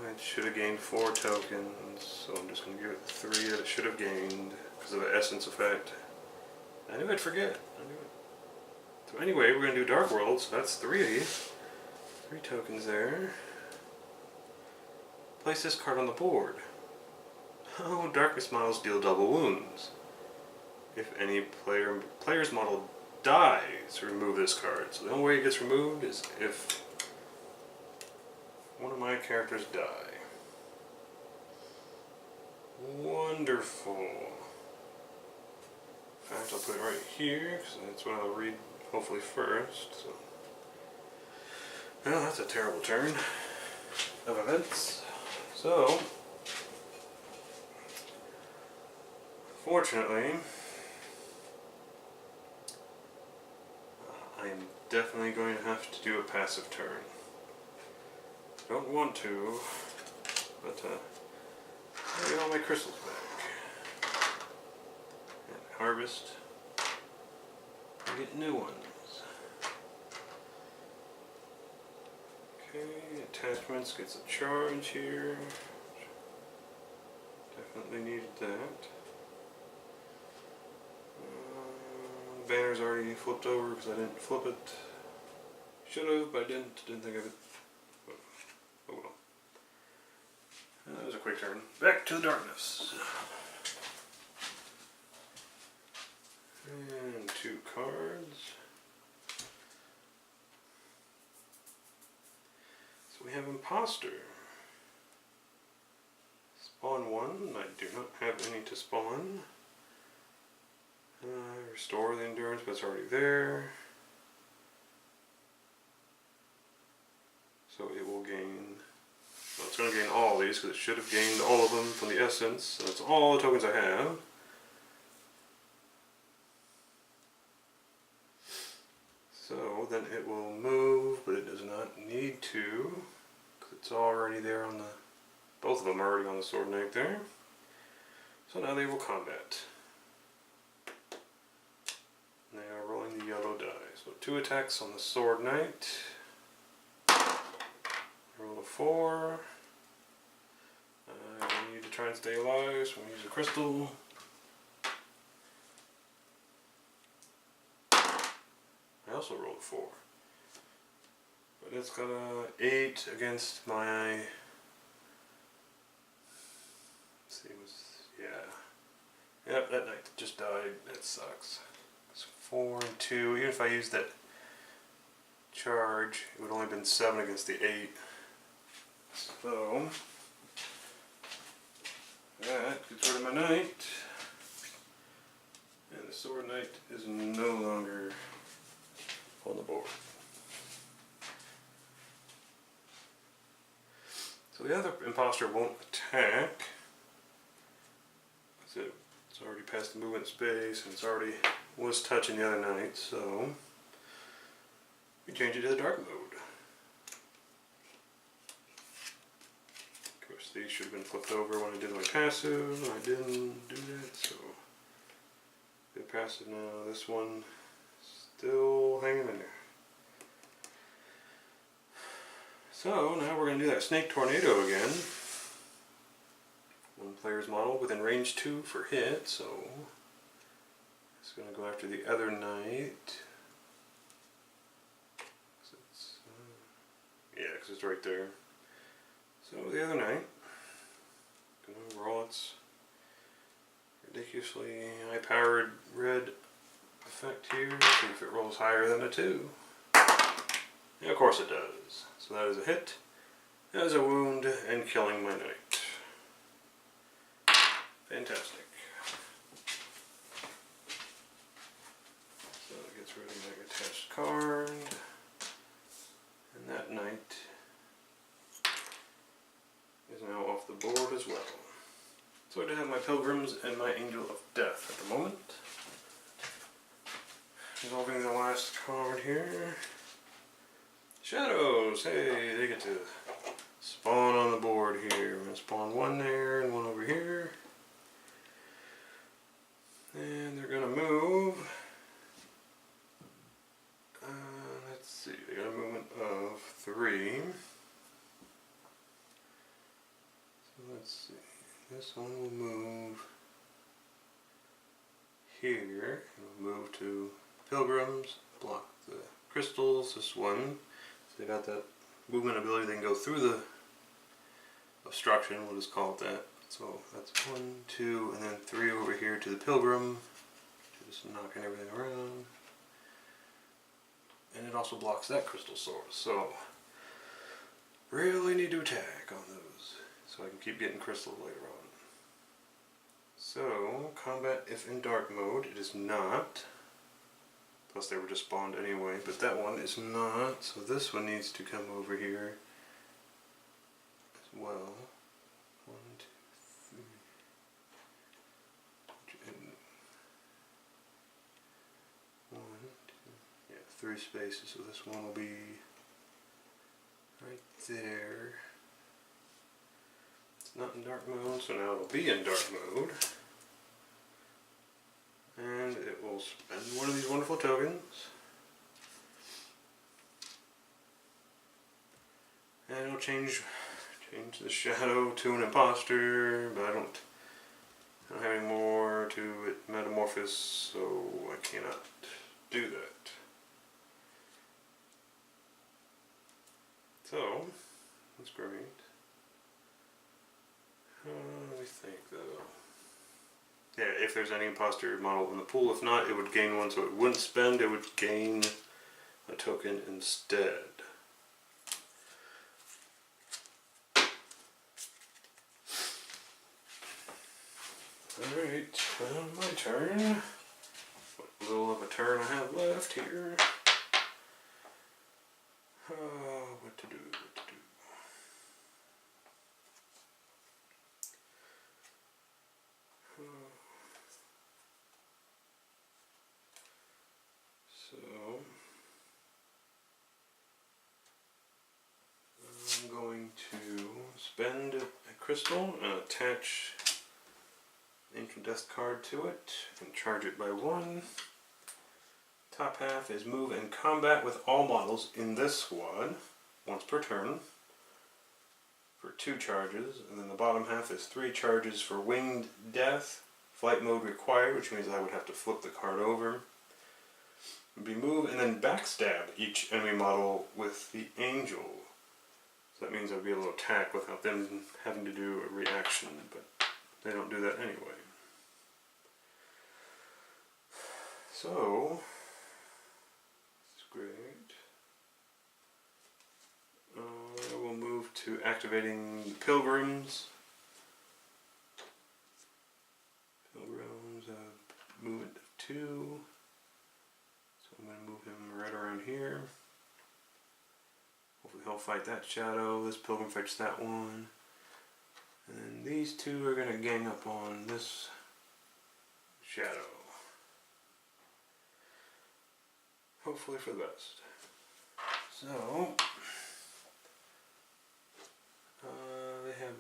It should have gained 4 tokens, so I'm just going to give it 3 that it should have gained because of the essence effect. I knew I'd forget. I knew it. So anyway, we're going to do Dark World, so that's 3. 3 tokens there. Place this card on the board. Oh, Darkness models deal double wounds. If any player's model dies, remove this card. So the only way it gets removed is if one of my characters die. Wonderful. In fact, I'll put it right here, because that's what I'll read hopefully first. So. Well, that's a terrible turn of events. So, fortunately, I am definitely going to have to do a passive turn. Don't want to, but I get all my crystals back. And harvest. I get new ones. Okay, attachments gets a charge here. Definitely needed that. The banner's already flipped over because I didn't flip it. Should have, but I didn't think of it. Oh well. That was a quick turn. Back to the darkness. And 2 cards. So we have Imposter. Spawn 1. I do not have any to spawn. Restore the endurance, but it's already there. So it will gain, well, it's going to gain all these because it should have gained all of them from the essence. So that's all the tokens I have. So then it will move, but it does not need to because it's already there on the, both of them are already on the Sword Knight there. So now they will combat. And they are rolling the yellow die. So 2 attacks on the Sword Knight. Roll a 4. I need to try and stay alive, so I'm going to use a crystal. I also rolled a 4. But it's got a 8 against my... Let's see, yeah. Yep, that knight just died. That sucks. It's 4 and 2. Even if I used that charge, it would only have been 7 against the 8. So... that gets rid of my knight. And the Sword Knight is no longer on the board. So the other imposter won't attack. It's already past the movement space and it's already was touching the other knight, so we change it to the dark mode. Of course, these should have been flipped over when I did my passive. I didn't do that, so the passive now. This one still hanging in there. So now we're going to do that Snake Tornado again. One player's model within range 2 for hit, so it's going to go after the other knight. Yeah, because it's right there. So the other knight, going to roll its ridiculously high-powered red effect here. See if it rolls higher than a 2. Yeah, of course it does. So that is a hit, that is a wound, and killing my knight. Fantastic. So it gets rid of my attached card. And that knight is now off the board as well. So I do have my Pilgrims and my Angel of Death at the moment. Resolving the last card here. Shadows! Hey, they get to spawn on the board here. I'm going to spawn one there and one over here. And they're going to move. Let's see, they got a movement of 3. So let's see, this one will move here. It'll move to Pilgrims, block the crystals, this one. So they got that movement ability, they can go through the obstruction, we'll just call it that. So that's 1, 2, and then 3 over here to the Pilgrim, just knocking everything around. And it also blocks that crystal source, so really need to attack on those so I can keep getting crystals later on. So, combat if in dark mode, it is not. Plus they were just spawned anyway, but that one is not, so this one needs to come over here as well. 1, 2, 3. 1, 2, yeah, 3 spaces, so this one will be right there. It's not in dark mode, so now it'll be in dark mode. And it will spend one of these wonderful tokens. And it'll change the shadow to an imposter, but I don't have any more to it metamorphosis, so I cannot do that. So, that's great. Let me think though. Yeah, if there's any imposter model in the pool. If not, it would gain one, so it wouldn't spend, it would gain a token instead. Alright, my turn. What little of a turn I have left here. What to do, what to do. So, I'm going to crystal and attach Ancient Death card to it and charge it by 1. Top half is move and combat with all models in this squad once per turn for 2 charges, and then the bottom half is 3 charges for Winged Death, flight mode required, which means I would have to flip the card over. It'd be move and then backstab each enemy model with the Angel. So that means I'd be able to attack without them having to do a reaction, but they don't do that anyway. So, this is great. We'll move to activating the Pilgrims. Pilgrims, movement of 2. So I'm going to move him right around here. Hopefully he'll fight that shadow. This Pilgrim fights that one. And then these 2 are going to gang up on this shadow. Hopefully for the best. So, they have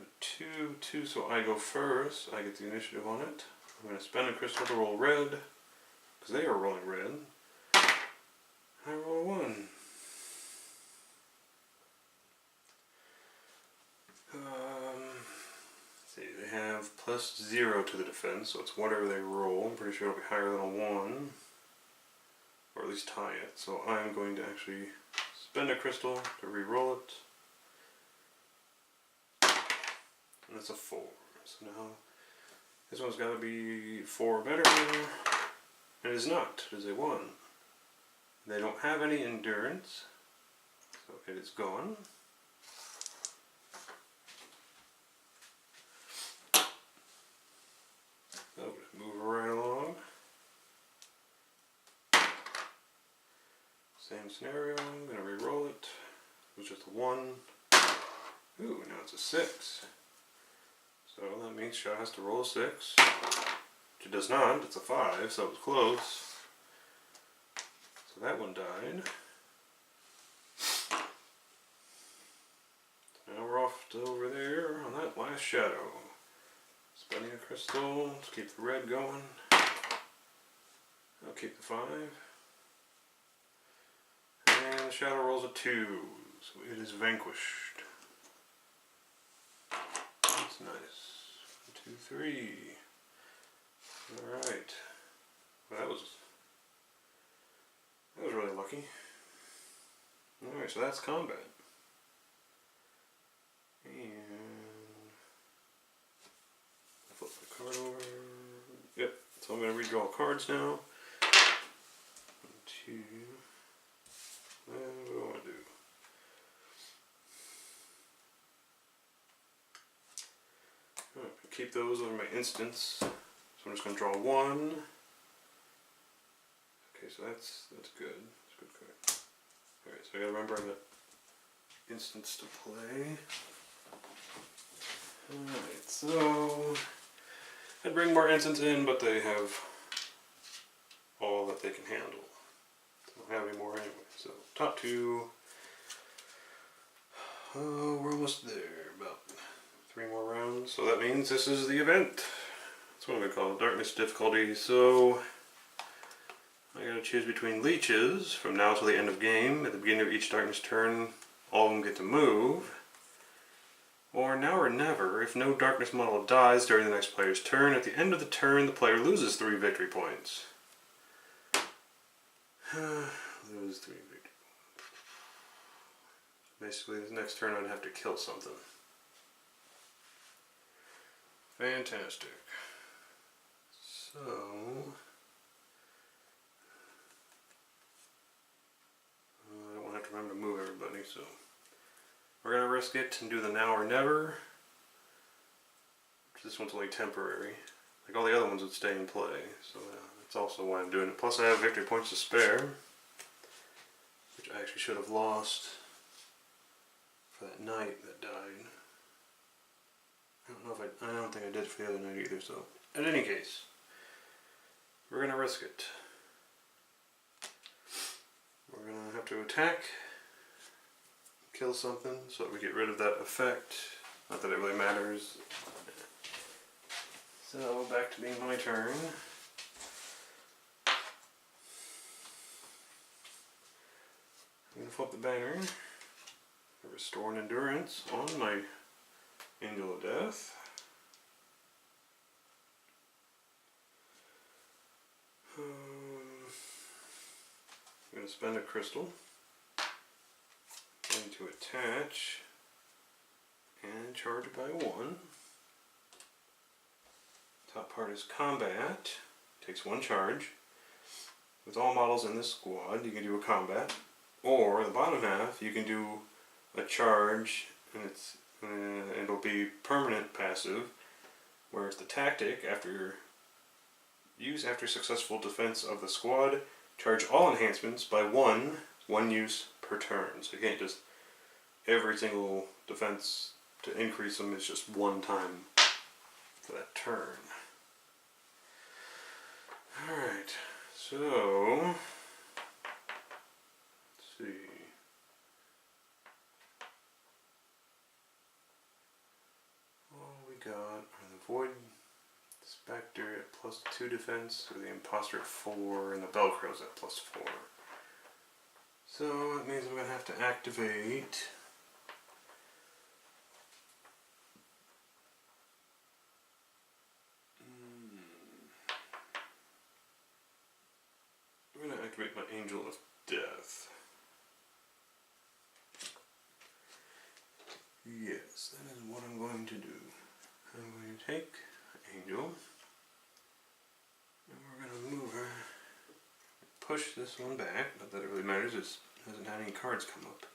2, so I go first. I get the initiative on it. I'm going to spend a crystal to roll red, because they are rolling red. I roll a 1. Let's see, they have +0 to the defense, so it's whatever they roll. I'm pretty sure it'll be higher than a 1. Or at least tie it. So I'm going to actually spend a crystal to re-roll it. And that's a 4. So now this one's got to be 4 or better. And it is not. It is a 1. They don't have any endurance. So it is gone. So just move right along. Same scenario, I'm going to re-roll it. It was just a 1. Ooh, now it's a 6. So that means Shaw has to roll a 6. Which it does not, it's a 5, so it was close. So that one died. So now we're off to over there on that last shadow. Spending a crystal to keep the red going. I'll keep the 5. And the shadow rolls a 2, so it is vanquished. That's nice. 1, 2, 3. Alright. Well, that was really lucky. Alright, so that's combat. And flip the card over. Yep, so I'm going to redraw cards now. 1, 2. What do I want to do? Right, keep those over my instance. So I'm just going to draw 1. Okay, so that's good. That's a good card. Alright, so I gotta remember that instance to play. Alright, so I'd bring more instants in, but they have all that they can handle. So I don't have any more anyway. So top 2. Oh, we're almost there. About 3 more rounds. So that means this is the event. That's what I'm going to call it. Darkness difficulty. So I gotta choose between leeches from now till the end of game. At the beginning of each darkness turn, all of them get to move. Or now or never, if no darkness model dies during the next player's turn, at the end of the turn the player loses 3 victory points. Lose 3 victory points. Basically, this next turn I'd have to kill something. Fantastic. So I don't have to remember to move everybody, so we're going to risk it and do the now or never. This one's only temporary. Like all the other ones would stay in play, so that's also why I'm doing it. Plus I have victory points to spare, which I actually should have lost for that knight that died. I don't think I did for the other knight either, so in any case, we're going to risk it. We're going to have to attack, kill something so that we get rid of that effect. Not that it really matters. So back to being my turn. I'm going to flip the banner. Restore an endurance on my Angel of Death. I'm going to spend a crystal. I'm going to attach and charge by 1. Top part is combat. Takes 1 charge. With all models in this squad, you can do a combat. Or the bottom half, you can do a charge, and it'll be permanent passive. Whereas the tactic, after successful defense of the squad, charge all enhancements by 1 use per turn. So you can't just every single defense to increase them, is just 1 time for that turn. Alright, so let's see. All we got are the Void Spectre at +2 defense, or the Imposter at 4, and the Belcrow's at +4. So it means I'm going to have to activate my Angel of Death. Yes, that is what I'm going to do. I'm going to take Angel, and we're going to move her, push this one back. Not that it really matters, it hasn't had any cards come up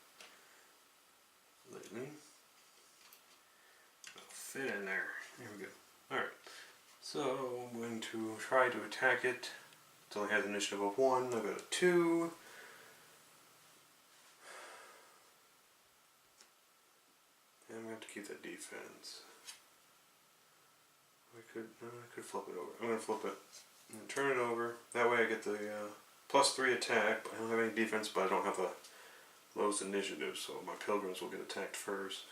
lately. It'll fit in there. There we go. Alright, so I'm going to try to attack it. It only has an initiative of 1, I've got a 2. And I'm going to have to keep that defense. I could flip it over. I'm going to flip it and turn it over. That way I get the +3 attack. I don't have any defense, but I don't have the lowest initiative, so my pilgrims will get attacked first.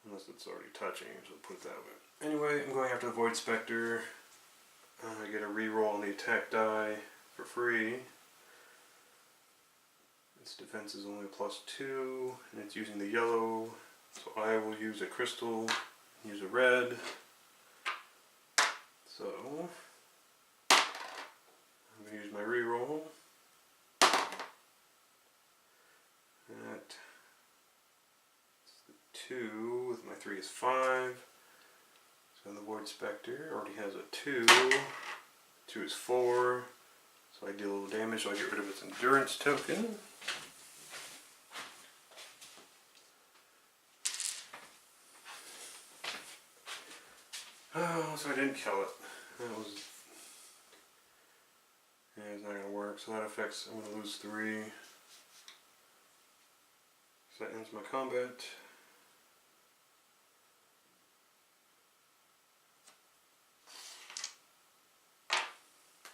Unless it's already touching, so I'll put it that way. Anyway, I'm going after the Void Spectre. I get a reroll on the attack die for free. Its defense is only +2, and it's using the yellow, so I will use a crystal, use a red. So, I'm going to use my reroll. That's the 2, with my 3 is 5. So the Void Spectre already has a 2. 2 is 4. So I deal a little damage, so I get rid of its endurance token. Oh, so I didn't kill it. That was... yeah, it's not going to work. So that affects... I'm going to lose 3. So that ends my combat.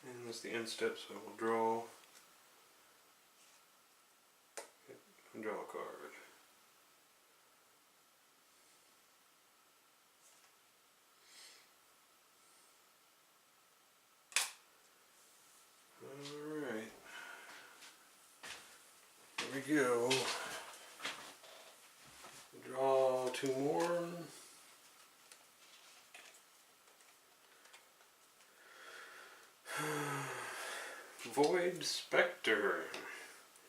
And that's the end step, so we'll draw and draw a card. Alright. Here we go. Draw 2 more. Void Spectre.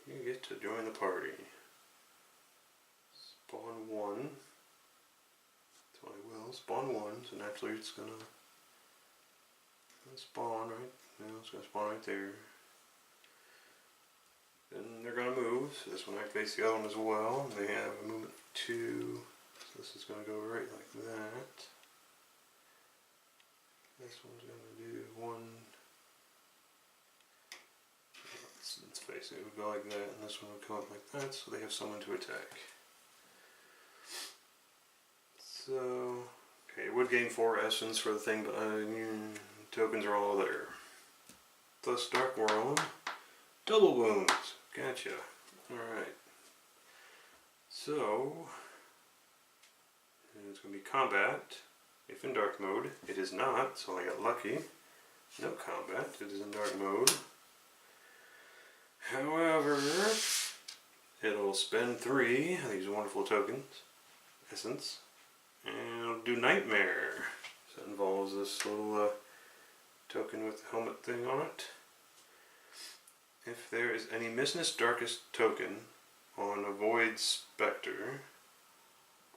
You get to join the party. Spawn 1. So I will. Spawn 1, so naturally it's gonna spawn right. No, it's gonna spawn right there. Then they're gonna move, so this one activates the other one as well. They have a movement of 2. So this is gonna go right like that. This one's gonna do 1. Let's face it, it would go like that, and this one would come up like that, so they have someone to attack. So, okay, it would gain 4 essence for the thing, but tokens are all there. Plus Dark World, double wounds, gotcha. Alright, so And it's going to be combat, if in dark mode. It is not, so I got lucky. No combat, it is in dark mode. However, it'll spend 3 of these wonderful tokens, essence, and it'll do Nightmare. So it involves this little token with the helmet thing on it. If there is any Mistness Darkest token on a Void Spectre,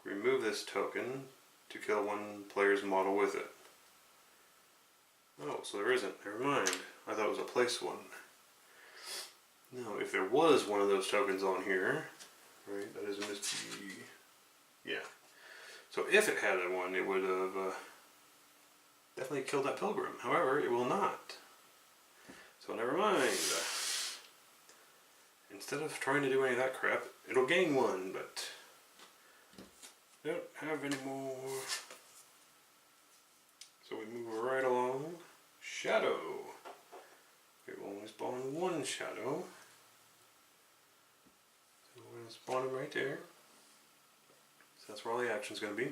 remove this token to kill one player's model with it. Oh, so there isn't. Never mind. I thought it was a place one. No, if there was one of those tokens on here, right, that is a misty. Yeah. So if it had that one, it would have definitely killed that pilgrim. However, it will not. So never mind. Instead of trying to do any of that crap, it'll gain 1, but don't have any more. So we move right along. Shadow. We will only spawn 1 shadow. So we're going to spawn him right there. So that's where all the action's going to be.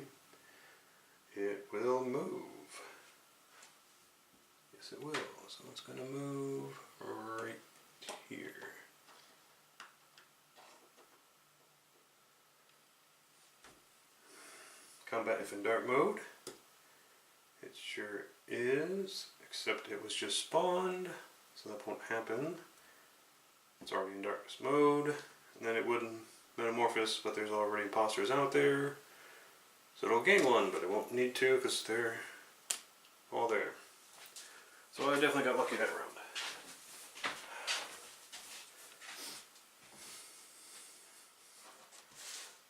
It will move. Yes, it will. So it's going to move right here. Combat if in dark mode. It sure is, except it was just spawned, so that won't happen. It's already in darkness mode, and then it wouldn't metamorphose, but there's already imposters out there. So it'll gain 1, but it won't need to because they're all there. So I definitely got lucky that round.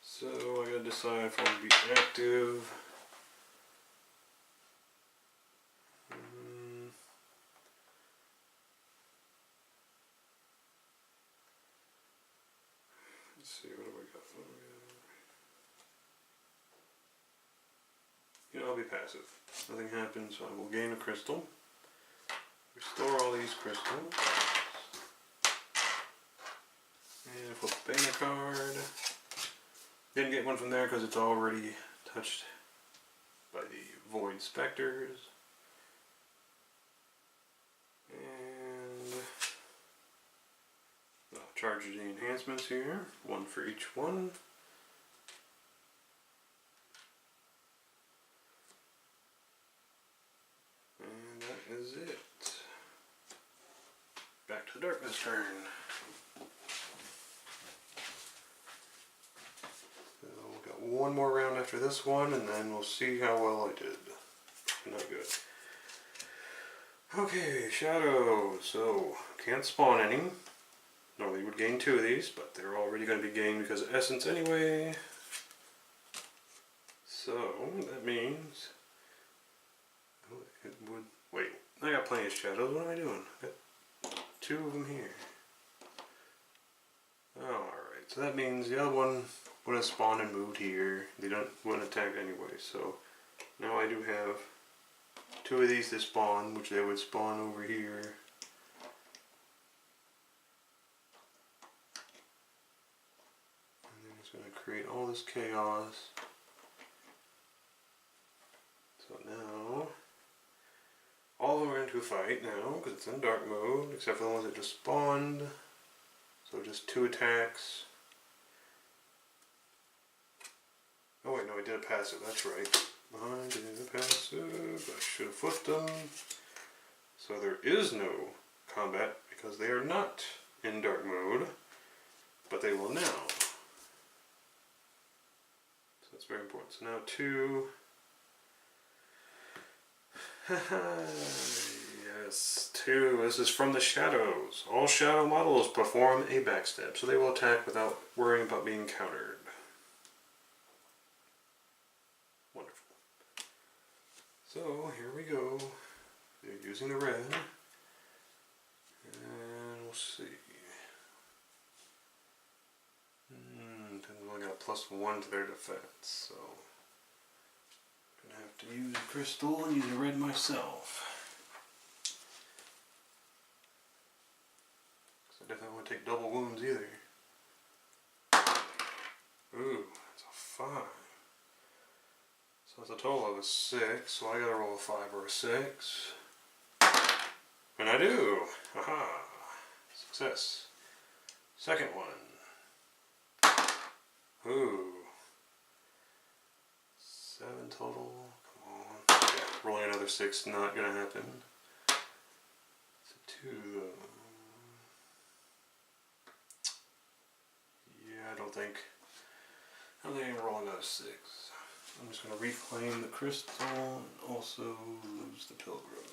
So I gotta decide if I want to be active. Let's see, what have I got? You know, I'll be passive. Nothing happens, so I will gain a crystal. Restore all these crystals. And flip the banner card. Didn't get one from there because it's already touched by the Void Spectres. And I'll charge the enhancements here, 1 for each one. And that is it. Back to the darkness turn. One more round after this one, and then we'll see how well I did. Not good. Okay, Shadow. So, can't spawn any. Normally you would gain 2 of these, but they're already going to be gained because of Essence anyway. So, that means... it would... Wait, I got plenty of Shadows. What am I doing? I got 2 of them here. Alright, so that means the other one would have spawned and moved here. They wouldn't attack anyway, so now I do have 2 of these to spawn, which they would spawn over here. And then it's going to create all this chaos. So now, all of them are into a fight now, because it's in dark mode, except for the ones that just spawned. So just 2 attacks. Oh wait, no, I did a passive, that's right. I did a passive, I should have flipped them. So there is no combat, because they are not in dark mode, but they will now. So that's very important. So now 2. Yes, 2. This is from the shadows. All shadow models perform a backstab, so they will attack without worrying about being countered. Wonderful. So here we go. They're using the red. And we'll see. They've only got +1 to their defense, so I'm gonna have to use a crystal and use a red myself. Because I definitely want to take double wounds either. Ooh, that's a 5. So that's a total of a 6, so I gotta roll a 5 or a 6. And I do! Aha! Success. Second one. Ooh. 7 total. Come on. Yeah, rolling another 6, not gonna happen. It's a 2 though. Yeah, I don't think I can roll another 6. I'm just gonna reclaim the crystal and also lose the pilgrim.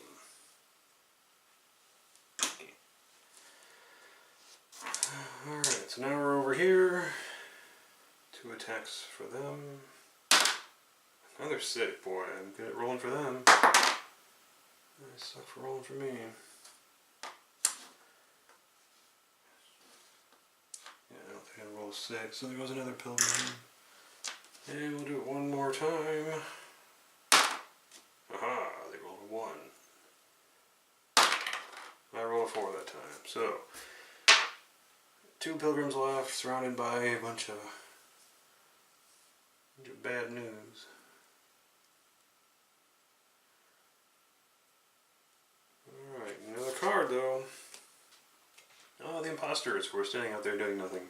Alright, so now we're over here. 2 attacks for them. Another 6, boy, I'm good at rolling for them. I suck for rolling for me. Yeah, I don't think I roll 6, so there goes another pilgrim. And we'll do it one more time. Aha, they rolled a 1. I rolled a 4 that time, so 2 pilgrims left, surrounded by a bunch of bad news. Alright, another card though. Oh, the imposters who are standing out there doing nothing.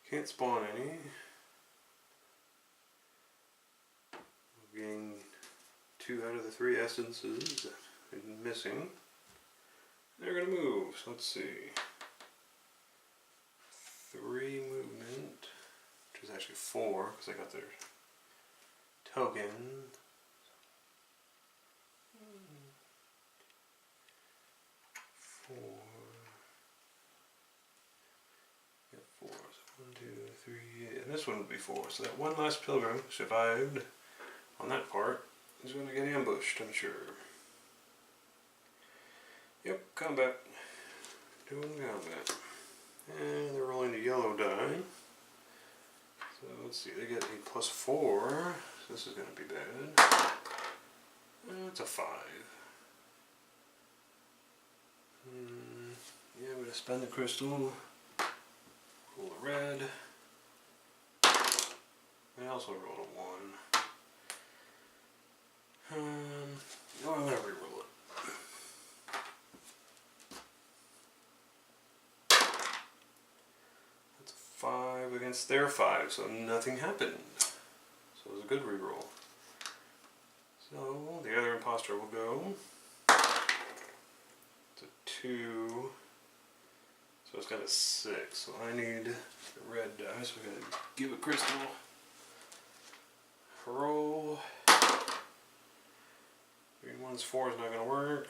Can't spawn any. Getting 2 out of the 3 essences missing. They're gonna move, so let's see. 3 movement, which is actually 4 because I got their token. 4. Yeah, 4. So 1, 2, 3, and this one would be 4. So that one last pilgrim survived on that part is going to get ambushed, I'm sure. Yep, combat. Doing combat. And they're rolling the yellow die. So let's see, they get a +4. So this is going to be bad. It's a 5. Yeah, I'm going to spend the crystal. Roll a red. I also rolled a 1. No, I'm going to re-roll it. That's a 5 against their 5, so nothing happened. So it was a good re-roll. So the other imposter will go. It's a 2. So it's got a 6. So I need the red die, so I'm going to give a crystal. Roll. Green 1's 4 is not going to work.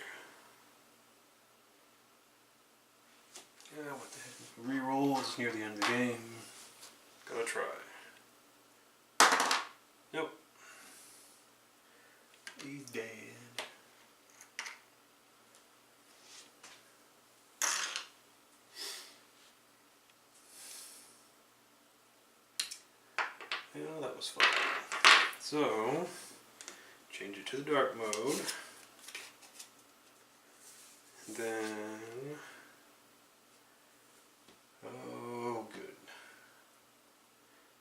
Yeah, what the heck? Reroll, it's near the end of the game. Gotta try. Nope. He's dead. Yeah, that was fun. So, change it to the dark mode. Then, oh good.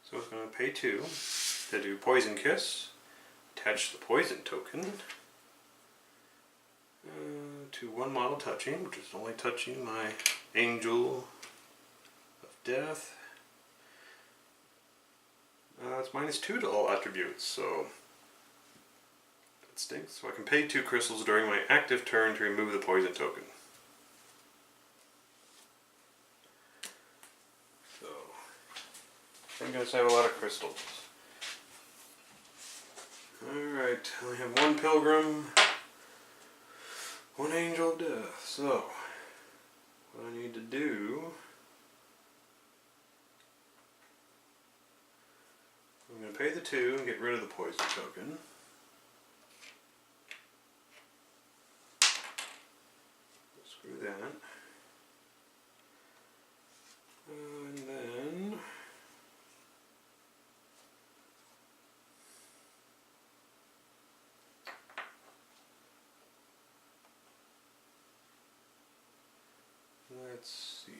So it's going to pay 2 to do Poison Kiss, attach the poison token to 1 model touching, which is only touching my Angel of Death. It's -2 to all attributes, so that stinks. So I can pay 2 crystals during my active turn to remove the poison token. So I'm going to save a lot of crystals. Alright, I only have 1 pilgrim, 1 angel of death. So what I need to do, I'm going to pay the 2 and get rid of the poison token. Screw that. And then let's see.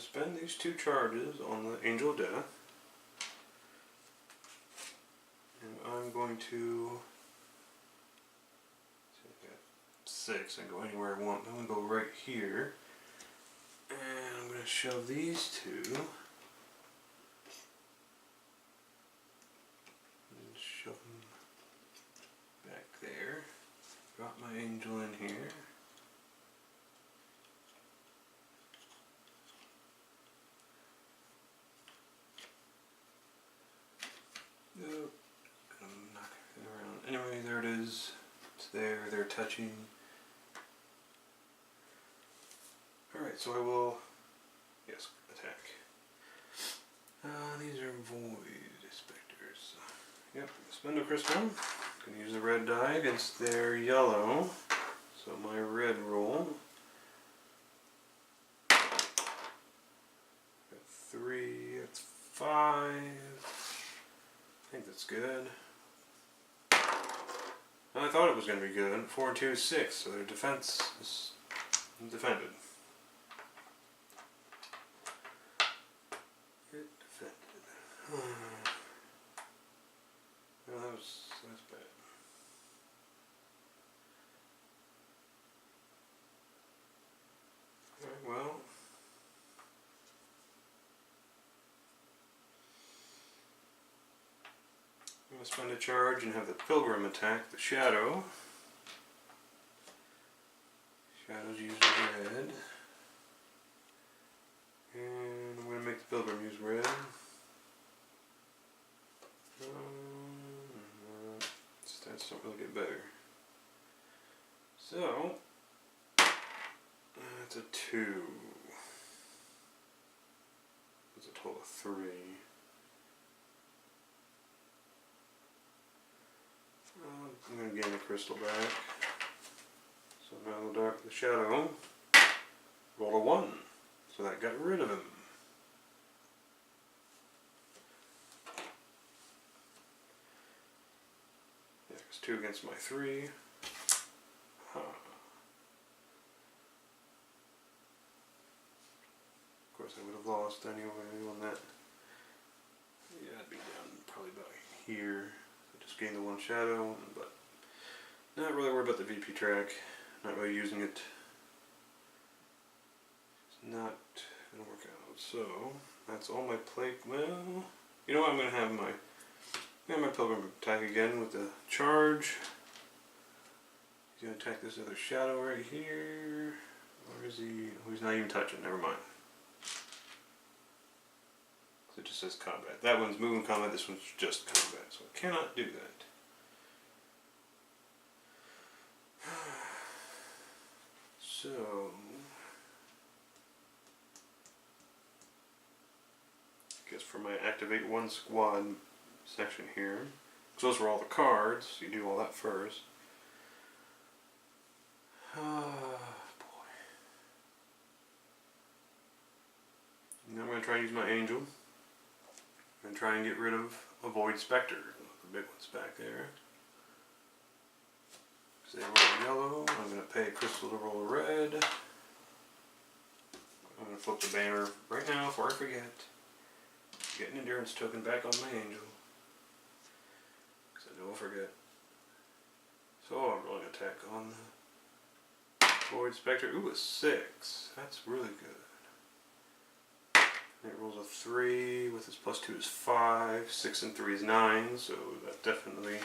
to spend these 2 charges on the Angel of Death. And I'm going to... see, I've got 6. I can go anywhere I want. I'm going to go right here. And I'm going to shove these 2. And shove them back there. Drop my Angel in here. Nope. I'm knocking everything around. Anyway, there it is. It's there. They're touching. Alright, so I will, yes, attack. These are void specters. Yep, spend a crystal. Gonna use the red die against their yellow. So my red roll. Got 3, that's 5. I think that's good. I thought it was going to be good. 4 and 2 is 6, so their defense is defended. It defended. Well, that's bad. Alright, well. I'm going to spend a charge and have the Pilgrim attack the Shadow. Shadow's using red. And I'm going to make the Pilgrim use red. Stats don't really get better. So, that's a 2. That's a total of 3. I'm going to gain the crystal back. So now the Shadow rolled a 1. So that got rid of him. Yeah, it's 2 against my 3. Huh. Of course I would have lost anyway on that. Yeah, I'd be down probably about here. Just gain the 1 shadow, but not really worried about the VP track. Not really using it. It's not gonna work out. So that's all my plate. Well, you know what? I'm gonna have my Pilgrim attack again with the charge. He's gonna attack this other shadow right here. Or is he? Oh, he's not even touching. Never mind. So it just says combat. That one's moving combat, this one's just combat, so I cannot do that. So, I guess for my activate 1 squad section here, because those were all the cards, so you do all that first. Boy. Now I'm going to try and use my Angel. And try and get rid of a Void Spectre. The big one's back there. Because they roll yellow. I'm going to pay a crystal to roll a red. I'm going to flip the banner right now before I forget. Get an endurance token back on my Angel. Because I know I'll forget. So I'm rolling attack on the Void Spectre. Ooh, a 6. That's really good. It rolls a 3 with its +2 is 5, 6 and 3 is 9, so that definitely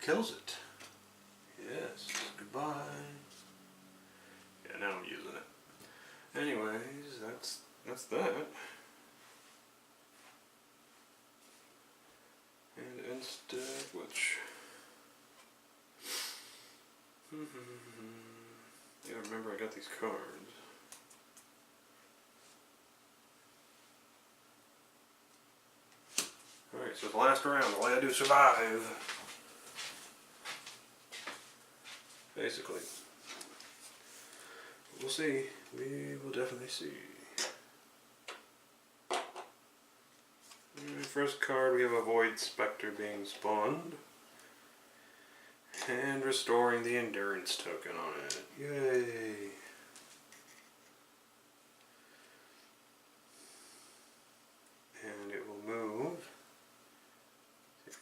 kills it. Yes, goodbye. Yeah, now I'm using it. Anyways, that's that. And instead, which yeah, remember I got these cards. Alright, so the last round, all I gotta do is survive. Basically. We'll see. We will definitely see. First card, we have a Void Spectre being spawned. And restoring the endurance token on it. Yay!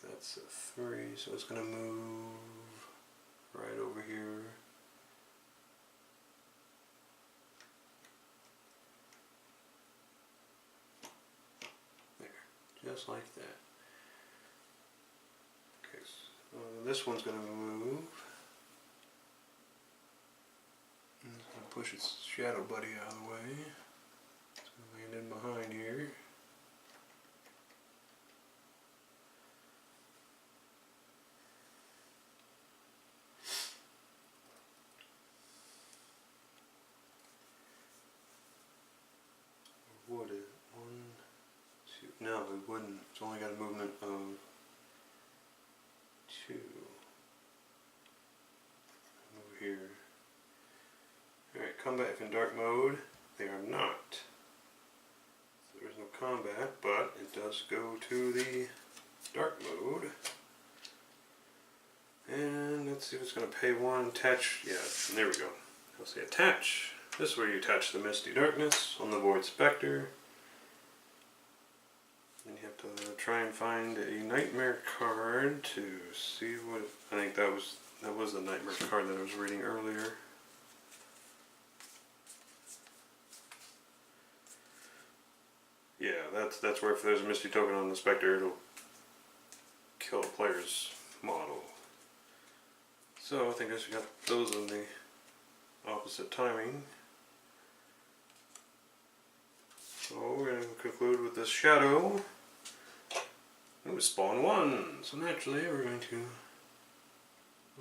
That's a 3, so it's going to move right over here. There, just like that. Okay, so this one's going to move. And it's going to push its shadow buddy out of the way. It's going to land in behind here. Would it? 1, 2. No, it wouldn't. It's only got a movement of 2. Over here. Alright, combat if in dark mode. They are not. So there's no combat, but it does go to the dark mode. And let's see if it's going to pay 1. Attach. Yeah, there we go. I'll say attach. This is where you attach the Misty Darkness on the Void Spectre. And you have to try and find a Nightmare card to see what... I think that was the Nightmare card that I was reading earlier. Yeah, that's where if there's a Misty token on the Spectre, it'll kill the player's model. So I think I just got those in the opposite timing. So we're going to conclude with this shadow. It was spawn 1, so naturally we're going to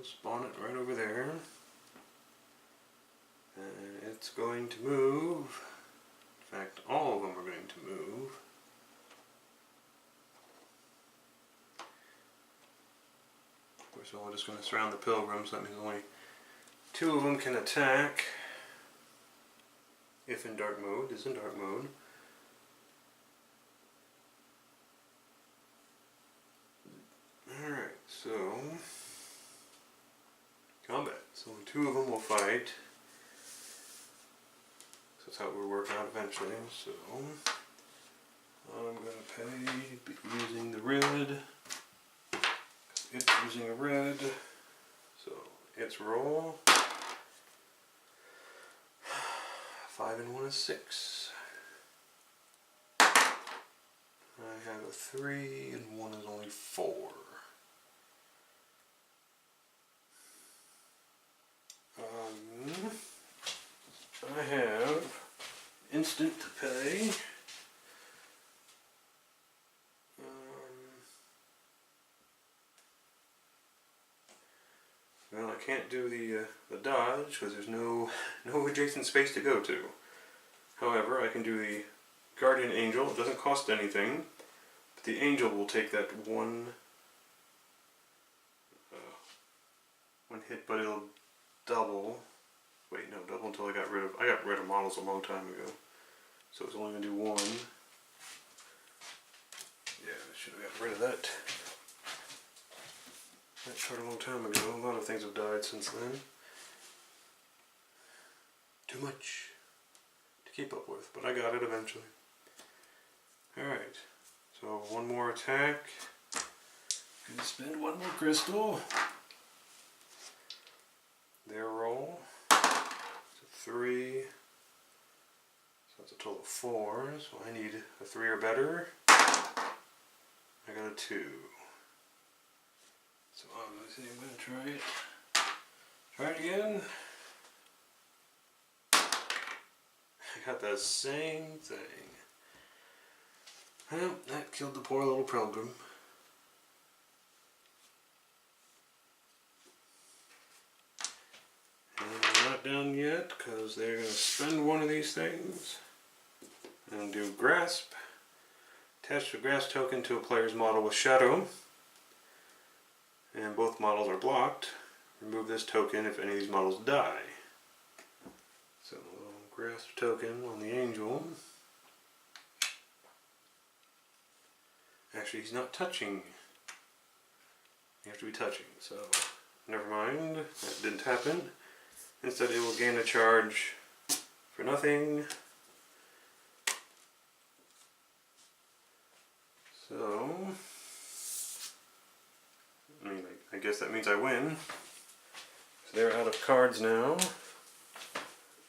spawn it right over there. And it's going to move. In fact, all of them are going to move. Of course, we're just going to surround the pilgrims, so that means only 2 of them can attack. If in dark mode, is in dark mode. Alright, so combat. So 2 of them will fight. So that's how it will work out eventually. So I'm going to be using the red. It's using a red. So its roll. 5 and 1 is 6. I have a 3 and 1 is only 4. I have instant to pay. Well, I can't do the dodge because there's no adjacent space to go to. However, I can do the Guardian Angel. It doesn't cost anything, but the Angel will take that one hit, but it'll double. Wait, no, double until I got rid of models a long time ago. So it's only going to do 1. Yeah, I should have got rid of that chart a long time ago. A lot of things have died since then. Too much to keep up with, but I got it eventually. Alright, so 1 more attack. Gonna spend 1 more crystal. Their roll. 3, so that's a total of 4, so I need a 3 or better. I got a 2. So obviously I'm going to try it. Try it again. I got the same thing. Well, that killed the poor little pilgrim. Not done yet because they're going to spend 1 of these things and do grasp. Attach the grasp token to a player's model with shadow, and both models are blocked. Remove this token if any of these models die. So a little grasp token on the angel. Actually, he's not touching. You have to be touching, so never mind. That didn't happen. Instead, it will gain a charge for nothing. So I guess that means I win. So they're out of cards now.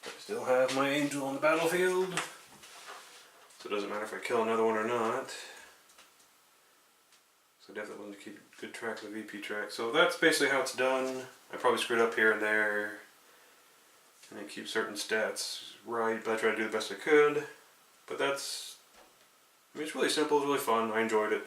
I still have my angel on the battlefield. So it doesn't matter if I kill another one or not. So definitely want to keep good track of the VP track. So that's basically how it's done. I probably screwed up here and there. And it keeps certain stats right, but I tried to do the best I could. But that's, I mean, it's really simple, it's really fun, I enjoyed it.